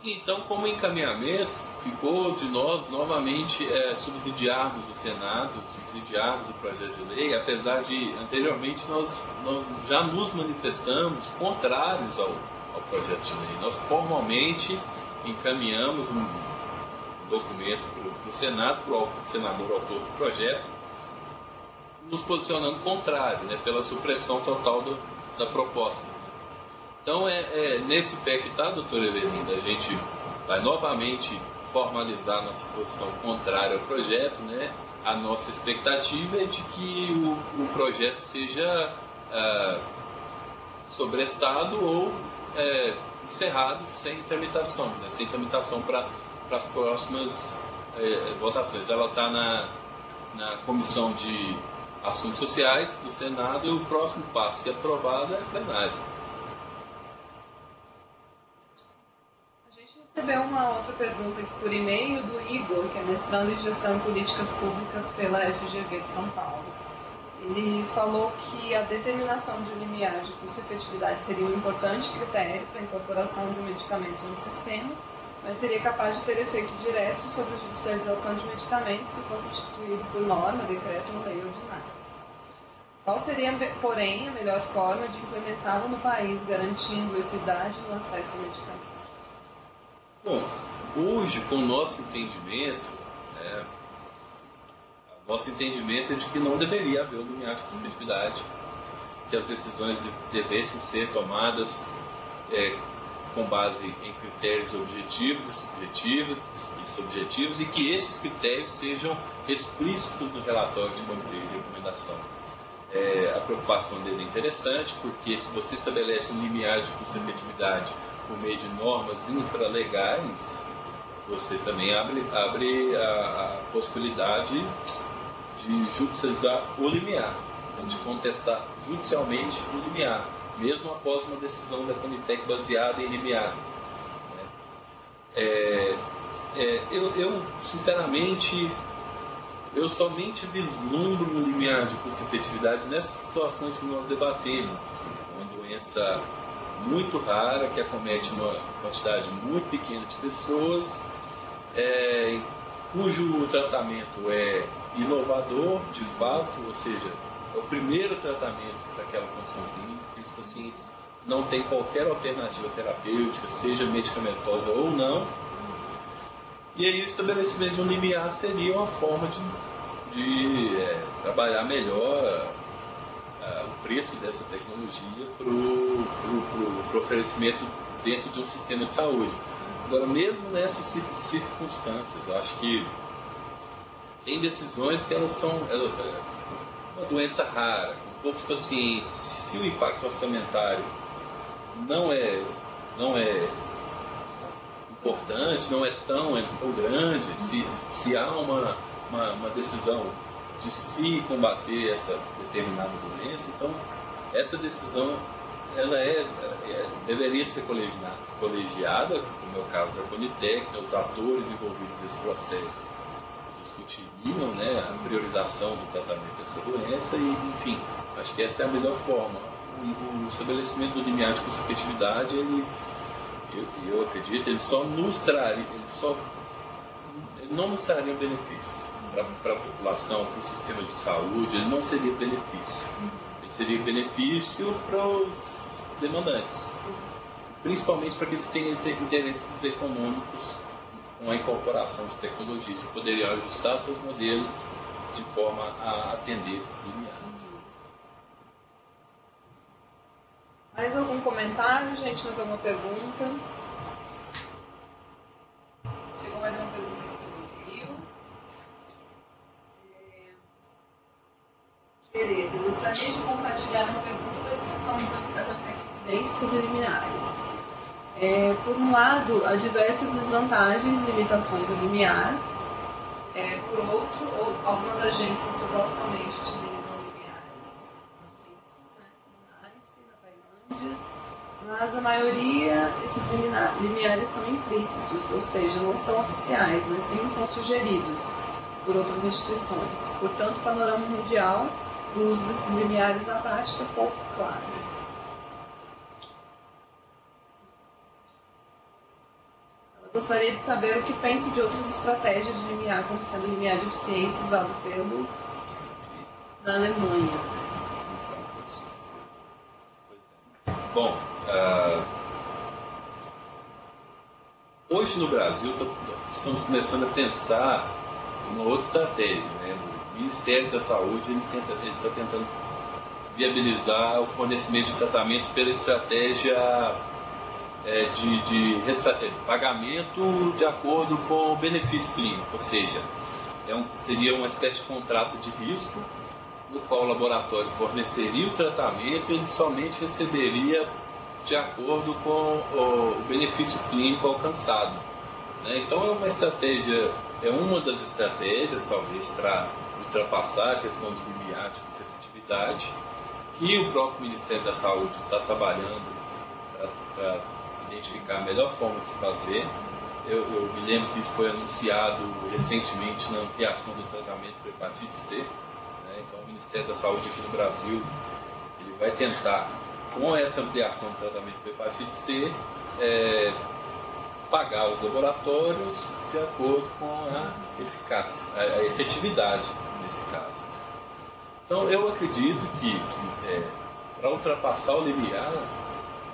Então, como encaminhamento, ficou de nós novamente subsidiarmos o Senado, subsidiarmos o projeto de lei, apesar de anteriormente nós já nos manifestamos contrários ao projeto de lei. Nós formalmente encaminhamos um documento para o Senado, para o senador autor do projeto, nos posicionando contrário, né, pela supressão total da proposta. Então, nesse pé que está, doutora Evelinda, a gente vai novamente formalizar nossa posição contrária ao projeto, né? A nossa expectativa é de que o projeto seja sobrestado ou encerrado sem tramitação, né? Sem tramitação para as próximas votações. Ela está na Comissão de Assuntos Sociais do Senado e o próximo passo, se aprovado, é plenário. Recebeu uma outra pergunta aqui por e-mail do Igor, que é mestrando em Gestão e Políticas Públicas pela FGV de São Paulo. Ele falou que a determinação de limiar de custo-efetividade seria um importante critério para a incorporação de um medicamento no sistema, mas seria capaz de ter efeito direto sobre a judicialização de medicamentos se fosse instituído por norma, decreto ou lei ordinária. Qual seria, porém, a melhor forma de implementá-lo no país, garantindo equidade no acesso ao medicamento? Bom, hoje, com o nosso entendimento, nosso entendimento é de que não deveria haver o limiar de custo-efetividade, que as decisões devessem ser tomadas com base em critérios objetivos e subjetivos e que esses critérios sejam explícitos no relatório de comitê de recomendação. A preocupação dele é interessante, porque se você estabelece um limiar de custo-efetividade por meio de normas infralegais, você também abre a possibilidade de judicializar o limiar, de contestar judicialmente o limiar, mesmo após uma decisão da Conitec baseada em limiar. Eu sinceramente, eu somente vislumbro um limiar de custo-efetividade nessas situações que nós debatemos, uma doença muito rara, que acomete uma quantidade muito pequena de pessoas, cujo tratamento é inovador, de fato, ou seja, é o primeiro tratamento para aquela condição clínica, que os pacientes não têm qualquer alternativa terapêutica, seja medicamentosa ou não, e aí o estabelecimento de um limiar seria uma forma de trabalhar melhor o preço dessa tecnologia para o oferecimento dentro de um sistema de saúde. Agora, mesmo nessas circunstâncias, eu acho que tem decisões que elas são uma doença rara, pouco tipo assim, se o impacto orçamentário não é importante, não é tão grande, se há uma decisão de se combater essa determinada doença, então essa decisão ela deveria ser colegiada, no meu caso da Conitec, os atores envolvidos nesse processo discutiriam, né, a priorização do tratamento dessa doença e, enfim, acho que essa é a melhor forma. O estabelecimento do limiar de custo-efetividade, eu acredito, ele não nos traria um benefício para a população, para o sistema de saúde, ele não seria benefício. Ele seria benefício para os demandantes, principalmente para aqueles que têm interesses econômicos com a incorporação de tecnologias que poderiam ajustar seus modelos de forma a atender esses limiares. Mais algum comentário, gente? Mais alguma pergunta? Chegou mais uma pergunta aqui pelo e-mail. Tereza, eu gostaria de compartilhar uma pergunta para a discussão da Conitec Evidência sobre limiares. Por um lado, há diversas desvantagens e limitações do limiar. Por outro, algumas agências supostamente utilizam limiares explícitos, como NICE, na Tailândia, mas a maioria, esses limiares são implícitos, ou seja, não são oficiais, mas sim são sugeridos por outras instituições. Portanto, o panorama mundial do uso desses limiares na prática é pouco claro. Gostaria de saber o que pensa de outras estratégias de limiar, como sendo o limiar de eficiência usado na Alemanha. Bom, hoje no Brasil estamos começando a pensar uma outra estratégia, né? O Ministério da Saúde está tentando viabilizar o fornecimento de tratamento pela estratégia de pagamento de acordo com o benefício clínico, ou seja, seria uma espécie de contrato de risco no qual o laboratório forneceria o tratamento e ele somente receberia de acordo com o benefício clínico alcançado, né? Então é uma das estratégias talvez para ultrapassar a questão do limiar de efetividade que o próprio Ministério da Saúde está trabalhando para identificar a melhor forma de se fazer. Eu me lembro que isso foi anunciado recentemente na ampliação do tratamento para hepatite C, né? Então o Ministério da Saúde aqui no Brasil ele vai tentar, com essa ampliação do tratamento para hepatite C, pagar os laboratórios de acordo com a eficácia, a efetividade nesse caso. Então eu acredito que para ultrapassar o limiar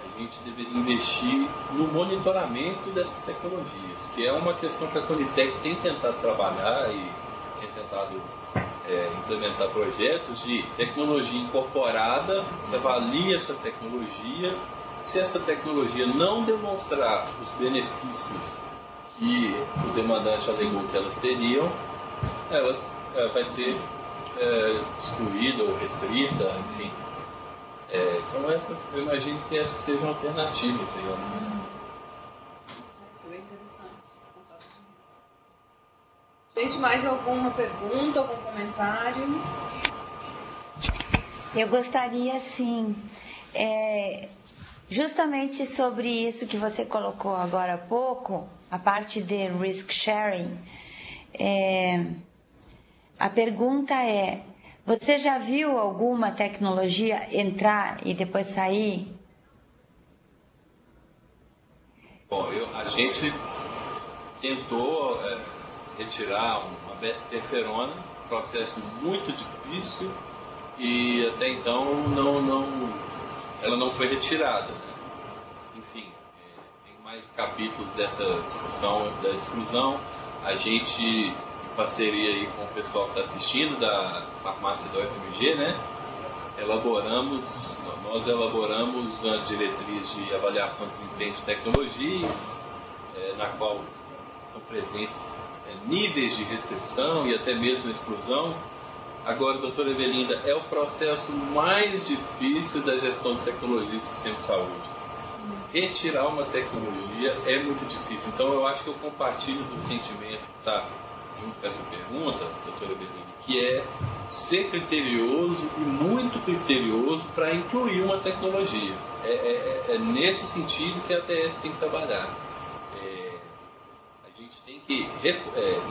a gente deveria investir no monitoramento dessas tecnologias, que é uma questão que a Conitec tem tentado trabalhar e tem tentado implementar projetos de tecnologia incorporada. Você avalia essa tecnologia, se essa tecnologia não demonstrar os benefícios que o demandante alegou que elas teriam, vai ser excluída ou restrita, enfim. Então eu imagino que essas sejam alternativas. Isso é bem interessante, esse contrato de risco. Gente, mais alguma pergunta, algum comentário? Eu gostaria, sim, justamente sobre isso que você colocou agora há pouco, a parte de risk sharing, a pergunta é: você já viu alguma tecnologia entrar e depois sair? Bom, a gente tentou retirar uma beta-interferona, processo muito difícil, e até então ela não foi retirada, né? Enfim, tem mais capítulos dessa discussão da exclusão. A gente, em parceria aí com o pessoal que está assistindo da farmácia da UFMG, né, nós elaboramos uma diretriz de avaliação de desempenho de tecnologias, na qual estão presentes níveis de restrição e até mesmo exclusão. Agora, doutora Evelinda, é o processo mais difícil da gestão de tecnologia e sistema de saúde. Retirar uma tecnologia é muito difícil. Então, eu acho que eu compartilho do sentimento que está junto com essa pergunta, doutora Evelinda, que é ser criterioso e muito criterioso para incluir uma tecnologia. É nesse sentido que a ATS tem que trabalhar. A gente tem que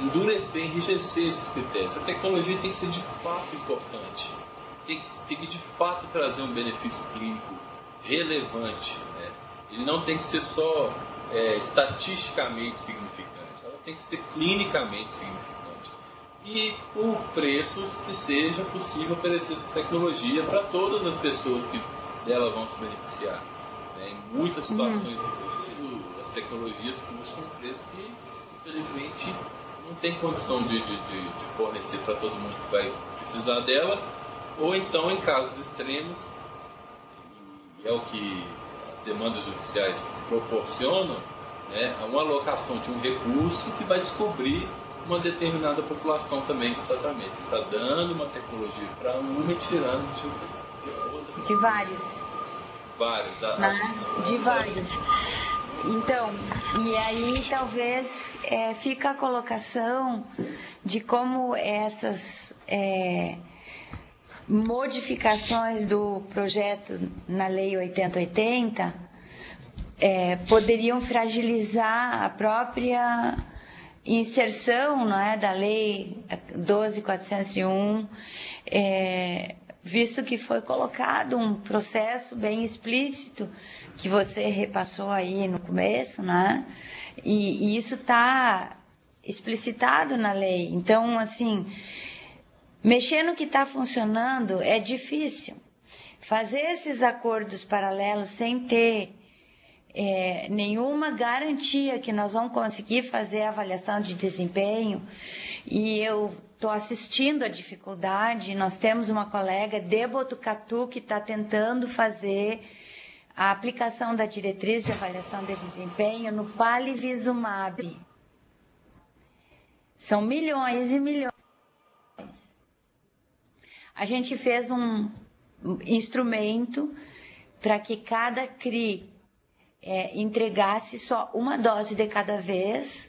endurecer, enrijecer esses critérios. A tecnologia tem que ser de fato importante, tem que de fato trazer um benefício clínico relevante, né? Ele não tem que ser só estatisticamente significante, ela tem que ser clinicamente significante. E por preços que seja possível oferecer essa tecnologia para todas as pessoas que dela vão se beneficiar, né? Em muitas situações hoje, as tecnologias custam um preço que, infelizmente, não tem condição de fornecer para todo mundo que vai precisar dela, ou então, em casos extremos, e é o que as demandas judiciais proporcionam, né, uma alocação de um recurso que vai descobrir uma determinada população também de tratamento. Você está dando uma tecnologia para uma e tirando de outra. De vários. Vários. De vários. Então, e aí talvez fica a colocação de como essas modificações do projeto na Lei 8080 poderiam fragilizar a própria inserção, não é, da Lei 12.401, visto que foi colocado um processo bem explícito que você repassou aí no começo, né? E isso está explicitado na lei. Então, assim, mexer no que está funcionando é difícil. Fazer esses acordos paralelos sem ter nenhuma garantia que nós vamos conseguir fazer a avaliação de desempenho, e eu estou assistindo a dificuldade. Nós temos uma colega de Botucatu que está tentando fazer a aplicação da diretriz de avaliação de desempenho no Palivizumab. São milhões e milhões. A gente fez um instrumento para que cada CRI entregasse só uma dose de cada vez,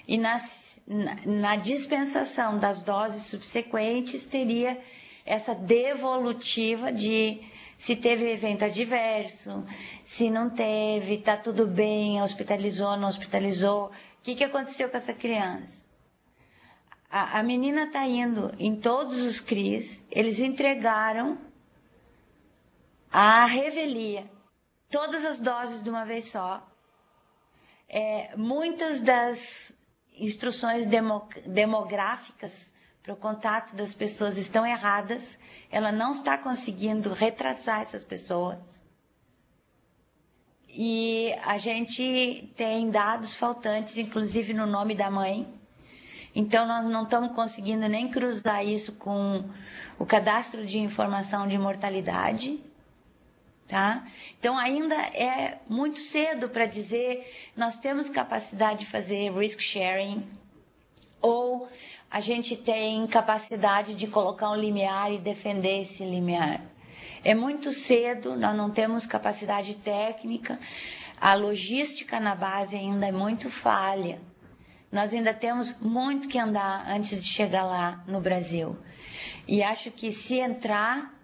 e na dispensação das doses subsequentes teria essa devolutiva de se teve evento adverso, se não teve, está tudo bem, hospitalizou, não hospitalizou, o que aconteceu com essa criança? A menina está indo em todos os CRIs, eles entregaram a revelia, todas as doses de uma vez só. Muitas das instruções demográficas para o contato das pessoas estão erradas, ela não está conseguindo retraçar essas pessoas. E a gente tem dados faltantes, inclusive no nome da mãe. Então, nós não estamos conseguindo nem cruzar isso com o cadastro de informação de mortalidade. Tá? Então, ainda é muito cedo para dizer nós temos capacidade de fazer risk sharing, ou a gente tem capacidade de colocar um limiar e defender esse limiar. É muito cedo, nós não temos capacidade técnica, a logística na base ainda é muito falha. Nós ainda temos muito que andar antes de chegar lá no Brasil. E acho que se entrar,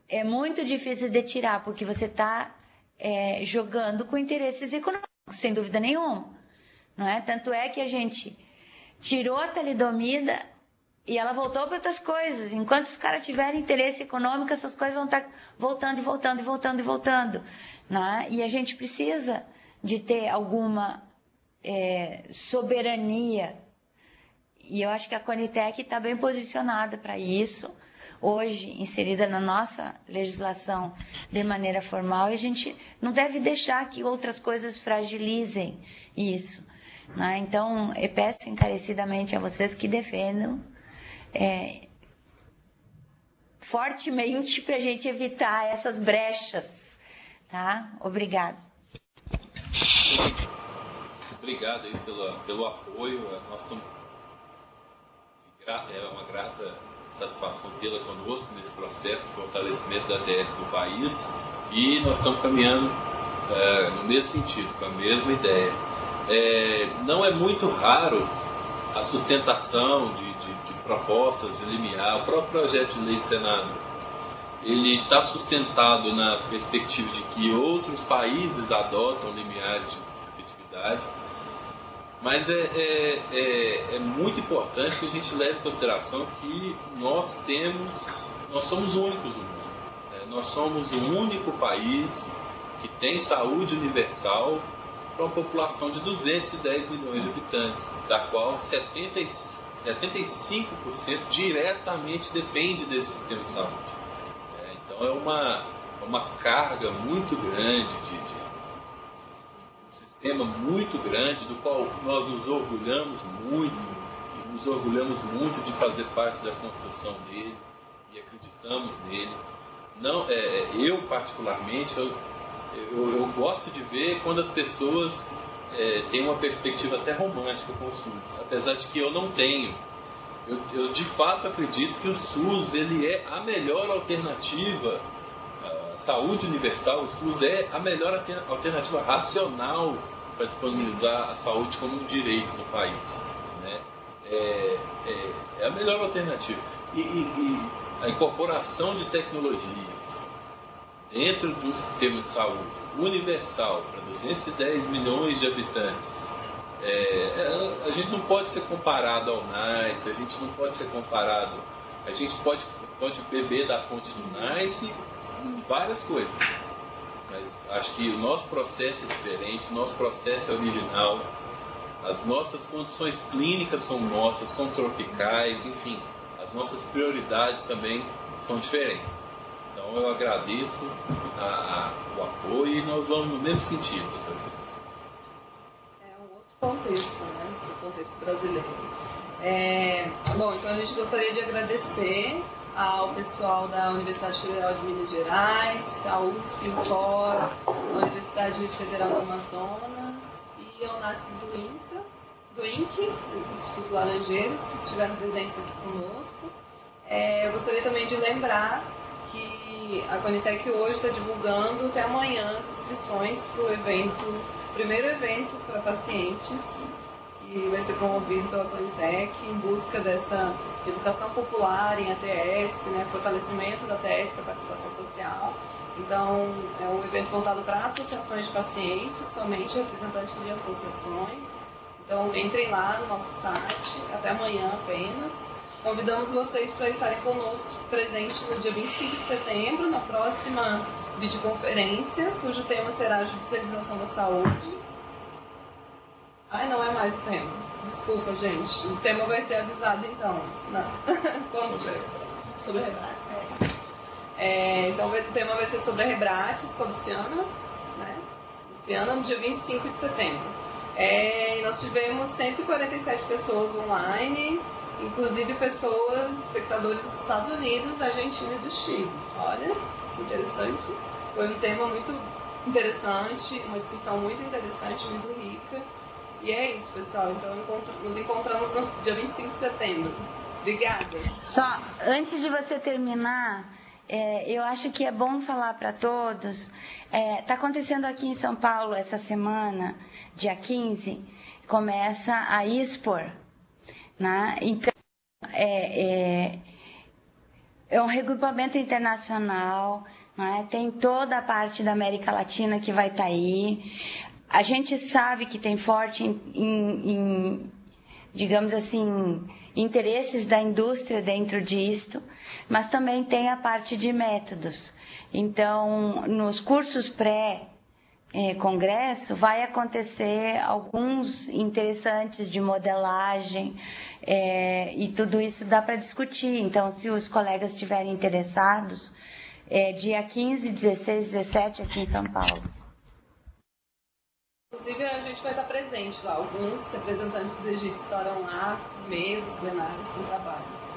é muito difícil de tirar, porque você está jogando com interesses econômicos, sem dúvida nenhuma. Não é? Tanto é que a gente tirou a talidomida e ela voltou para outras coisas. Enquanto os caras tiverem interesse econômico, essas coisas vão estar voltando e voltando e voltando e voltando. Não é? E a gente precisa de ter alguma soberania. E eu acho que a Conitec está bem posicionada para isso, hoje inserida na nossa legislação de maneira formal, e a gente não deve deixar que outras coisas fragilizem isso. Né? Então, eu peço encarecidamente a vocês que defendam fortemente para a gente evitar essas brechas. Tá? Obrigada. Obrigado aí pelo apoio. Nós estamos uma grata satisfação tê-la conosco nesse processo de fortalecimento da ATS no país, e nós estamos caminhando no mesmo sentido, com a mesma ideia. Não é muito raro a sustentação de propostas de limiar. O próprio projeto de lei do Senado, ele está sustentado na perspectiva de que outros países adotam limiares de receptividade, mas é muito importante que a gente leve em consideração que nós somos únicos no mundo. Nós somos o único país que tem saúde universal para uma população de 210 milhões de habitantes, da qual 75% diretamente depende desse sistema de saúde. Então é uma carga muito grande, um sistema muito grande, do qual nós nos orgulhamos muito, e nos orgulhamos muito de fazer parte da construção dele, e acreditamos nele. Não, eu particularmente, eu gosto de ver quando as pessoas têm uma perspectiva até romântica com o SUS, apesar de que eu não tenho. Eu de fato acredito que o SUS ele é a melhor alternativa, a saúde universal. O SUS é a melhor alternativa racional para disponibilizar a saúde como um direito no país, né? É a melhor alternativa. E a incorporação de tecnologias dentro de um sistema de saúde universal para 210 milhões de habitantes, a gente não pode ser comparado ao NICE, a gente não pode ser comparado, a gente pode beber da fonte do NICE em várias coisas, mas acho que o nosso processo é diferente, o nosso processo é original, as nossas condições clínicas são nossas, são tropicais, enfim, as nossas prioridades também são diferentes. Então eu agradeço o apoio e nós vamos no mesmo sentido. É um outro contexto, né? Esse contexto brasileiro. Bom, então a gente gostaria de agradecer ao pessoal da Universidade Federal de Minas Gerais, à USP, UFOR, à Universidade Federal do Amazonas e ao NATS do INC, Instituto Laranjeiras, que estiveram presentes aqui conosco. Eu gostaria também de lembrar que a Conitec hoje está divulgando até amanhã as inscrições para o primeiro evento para pacientes, que vai ser promovido pela Conitec em busca dessa educação popular em ATS, né, fortalecimento da ATS para a participação social. Então, é um evento voltado para associações de pacientes, somente representantes de associações. Então, entrem lá no nosso site, até amanhã apenas. Convidamos vocês para estarem conosco presentes no dia 25 de setembro, na próxima videoconferência, cujo tema será a judicialização da saúde. Não é mais o tema. Desculpa, gente. O tema vai ser avisado, então. Quando tiver. Sobre rebrates. Então, o tema vai ser sobre a rebrates com a Luciana, né? Luciana, no dia 25 de setembro. E nós tivemos 147 pessoas online, inclusive pessoas, espectadores dos Estados Unidos, da Argentina e do Chile. Olha, que interessante. Foi um tema muito interessante, uma discussão muito interessante, muito rica. E é isso, pessoal. Então, nos encontramos no dia 25 de setembro. Obrigada. Só, antes de você terminar, eu acho que é bom falar para todos. Está acontecendo aqui em São Paulo essa semana, dia 15, começa a ISPOR, né? Então, é um regrupamento internacional, né? Tem toda a parte da América Latina que vai estar aí. A gente sabe que tem forte, digamos assim, interesses da indústria dentro disto, mas também tem a parte de métodos. Então, nos cursos pré-congresso, vai acontecer alguns interessantes de modelagem, e tudo isso dá para discutir. Então, se os colegas estiverem interessados, dia 15, 16, 17 aqui em São Paulo. Inclusive, a gente vai estar presente lá. Alguns representantes do Egito estarão lá, mesas, plenários, com trabalhos.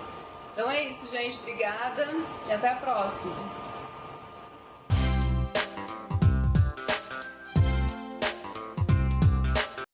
Então é isso, gente. Obrigada e até a próxima.